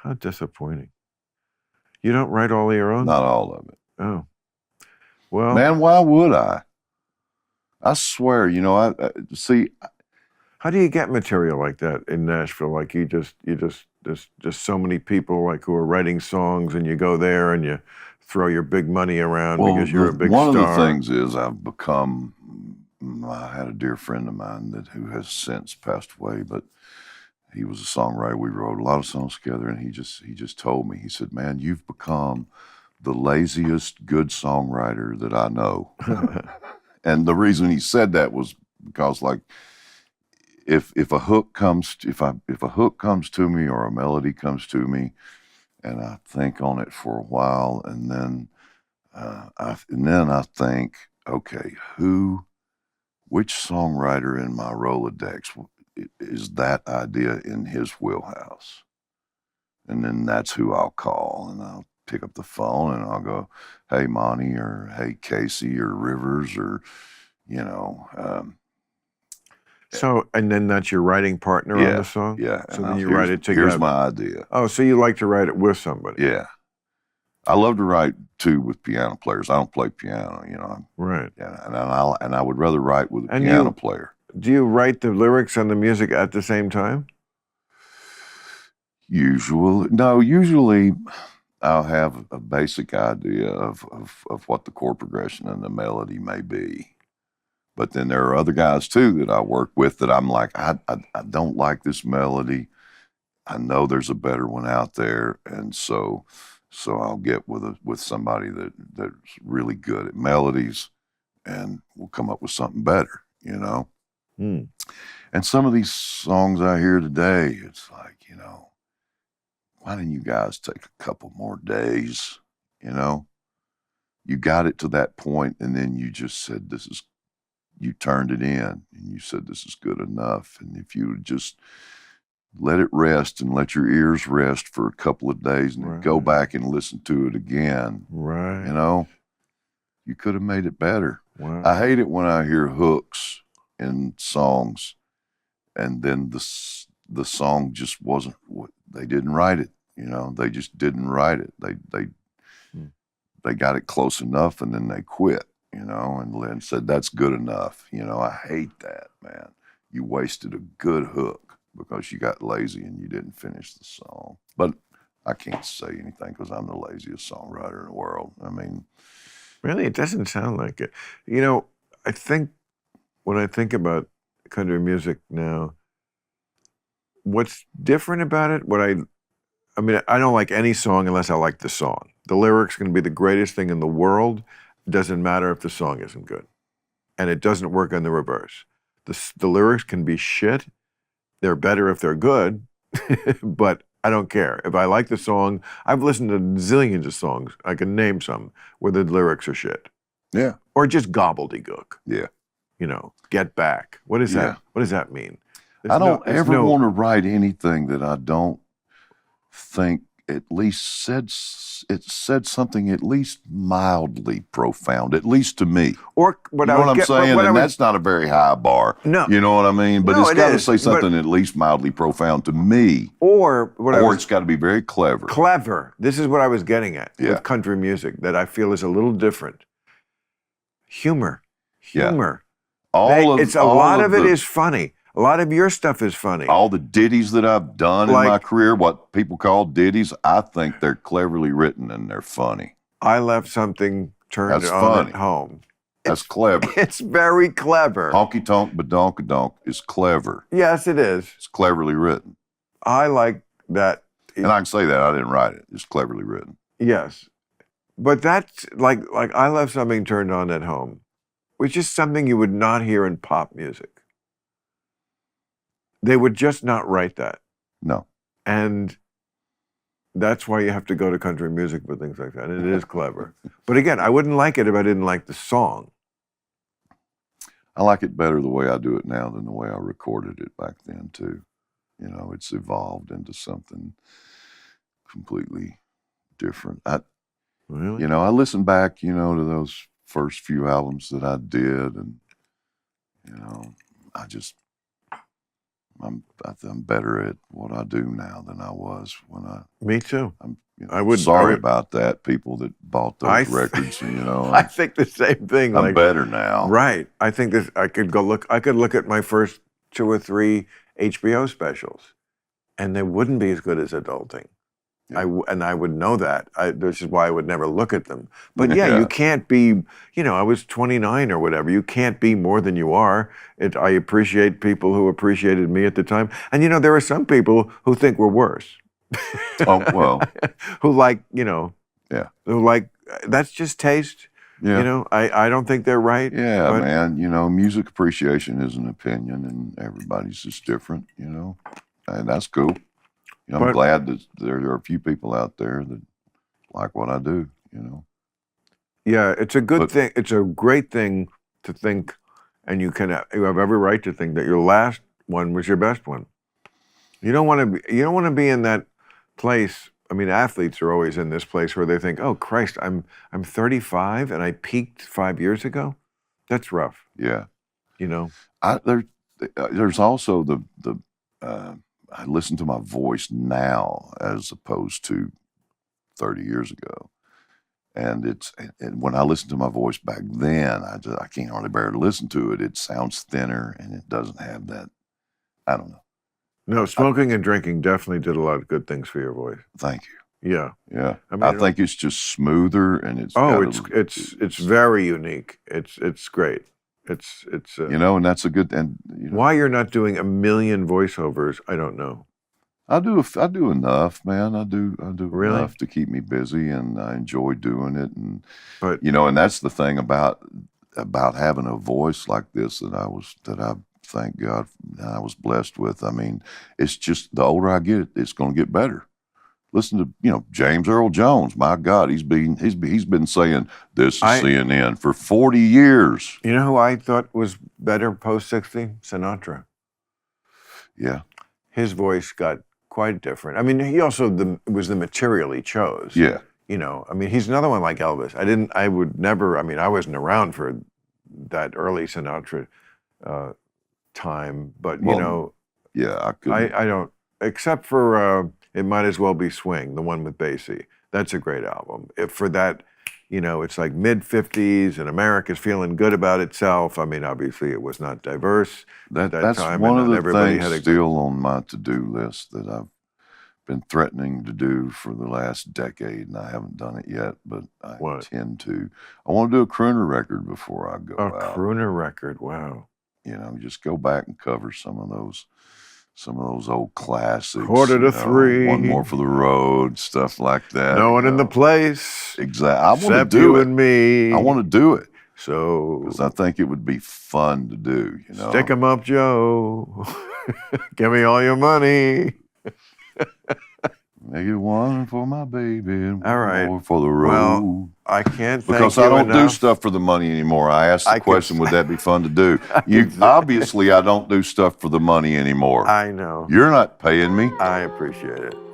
How disappointing. You don't write all of your own? Not all of it. Oh. Well. Man, why would I? I swear, I see. How do you get material like that in Nashville? Like there's just so many people like who are writing songs, and you go there and you throw your big money around because you're a big star. One of the things is I've become. I had a dear friend of mine who has since passed away, but he was a songwriter. We wrote a lot of songs together, and he just told me, he said, "Man, you've become the laziest good songwriter that I know. And the reason he said that was because, like, if a hook comes if a hook comes to me or a melody comes to me, and I think on it for a while, and then I think, okay, which songwriter in my Rolodex is that idea in his wheelhouse? And then that's who I'll call, and I'll pick up the phone and I'll go, hey, Monty, or hey, Casey, or Rivers, or, you know. So, and then that's your writing partner on the song? Yeah. So then you write it together. Here's my idea. Oh, so you like to write it with somebody? Yeah. I love to write, too, with piano players. I don't play piano, you know. Right. Yeah, and I would rather write with a piano player. Do you write the lyrics and the music at the same time? Usually I'll have a basic idea of what the chord progression and the melody may be. But then there are other guys too that I work with that I'm like, I don't like this melody. I know there's a better one out there, and so I'll get with somebody that's really good at melodies, and we'll come up with something better, you know. Mm. And some of these songs I hear today, it's like, you know, why didn't you guys take a couple more days? You know, you got it to that point, and then you just said, you turned it in, and you said, this is good enough. And if you would just let it rest and let your ears rest for a couple of days, and then go back and listen to it again, right? You know, you could have made it better. Wow. I hate it when I hear hooks in songs, and then the song just wasn't what they didn't write it. You know, they just didn't write it. They got it close enough, and then they quit. You know, and Lynn said, that's good enough. You know, I hate that, man. You wasted a good hook because you got lazy and you didn't finish the song. But I can't say anything because I'm the laziest songwriter in the world. I mean, really, it doesn't sound like it. You know, I think when I think about country music now, what's different about it, I mean, I don't like any song unless I like the song. The lyrics can be the greatest thing in the world. It doesn't matter if the song isn't good. And it doesn't work on the reverse. The lyrics can be shit. They're better if they're good, but I don't care. If I like the song, I've listened to zillions of songs. I can name some where the lyrics are shit. Yeah. Or just gobbledygook. Yeah. You know, get back. What is that? What does that mean? I don't ever want to write anything that I don't think at least said something at least mildly profound, at least to me. Or what you know what I'm saying? And that's not a very high bar. No. You know what I mean? But it's got to say something at least mildly profound to me. Or it's got to be very clever. Clever. This is what I was getting at with country music that I feel is a little different. Humor. Yeah. A lot of it is funny. A lot of your stuff is funny. All the ditties that I've done in my career, what people call ditties, I think they're cleverly written and they're funny. I left something turned on at home. That's clever. It's very clever. Honky tonk badonkadonk is clever. Yes, it is. It's cleverly written. I like that. And I can say that. I didn't write it. It's cleverly written. Yes. But that's like I left something turned on at home, which is something you would not hear in pop music. They would just not write that. No. And that's why you have to go to country music for things like that. And it is clever. But again, I wouldn't like it if I didn't like the song. I like it better the way I do it now than the way I recorded it back then, too. You know, it's evolved into something completely different. Really? You know, I listen back, you know, to those first few albums that I did, and, you know, I'm better at what I do now than I was when I. Me too. I'm sorry about that. People that bought those records, you know. I think the same thing. I'm better now. Right. I think this. I could look at my first 2 or 3 HBO specials, and they wouldn't be as good as Adulting. Yeah. I would know that. This is why I would never look at them. But yeah, you can't be, you know, I was 29 or whatever. You can't be more than you are. I appreciate people who appreciated me at the time. And, you know, there are some people who think we're worse. Oh, well. Who like, you know. Yeah. So, like, that's just taste. Yeah. You know, I don't think they're right. Yeah, but, man. You know, music appreciation is an opinion, and everybody's just different. You know, and that's cool. You know, I'm But- glad that there are a few people out there that like what I do. You know. Yeah, it's a good But- thing. It's a great thing to think, and you have every right to think that your last one was your best one. You don't want to be in that place. I mean, athletes are always in this place where they think, "Oh Christ, I'm 35 and I peaked 5 years ago." That's rough. Yeah. You know. There's also the I listen to my voice now as opposed to 30 years ago. And when I listen to my voice back then, I can't hardly bear to listen to it. It sounds thinner and it doesn't have that. I don't know. No, smoking and drinking definitely did a lot of good things for your voice. Thank you. Yeah. Yeah. I mean, I think it's just smoother and it's. Oh, got it's very unique. It's great. It's you know, and that's a good. And you know, why you're not doing a million voiceovers, I don't know. I do enough, man. I do Really? enough to keep me busy, and I enjoy doing it. And But you know, and that's the thing about having a voice like this that I thank God I was blessed with. I mean, it's just the older I get, it's going to get better. Listen to, you know, James Earl Jones. My God, he's been saying this is CNN for 40 years. you know who I thought was better post 60? Sinatra. Yeah, His voice got quite different. I mean, he also was the material he chose. yeah. You know, I mean, he's another one like Elvis. I would never. I mean, I wasn't around for that early Sinatra time, but you Well, know, Yeah, I could. I don't, except for It Might As Well Be Swing, the one with Basie. That's a great album. If for that, you know, it's like mid-50s and America's feeling good about itself. I mean, obviously it was not diverse at that That's time. one and of not the everybody things had a still on my to-do list that I've been threatening to do for the last decade, and I haven't done it yet, but I What? intend to. I want to do a crooner record before I go a out. crooner record. Wow. You know, just go back and cover some of those old classics. Quarter to you know, three. One More for the Road, stuff like that. No you one in the know. place. Exactly. I want to Except do you it. and me. I want to do it So because I think it would be fun to do. You know, stick 'em up, Joe. Give me all your money. Make it one for my baby and All right. one more for the road. Well, I can't thank because you I don't do enough. stuff for the money anymore. I asked the I could- question, would that be fun to do? could- Obviously, I don't do stuff for the money anymore. I know. You're not paying me. I appreciate it.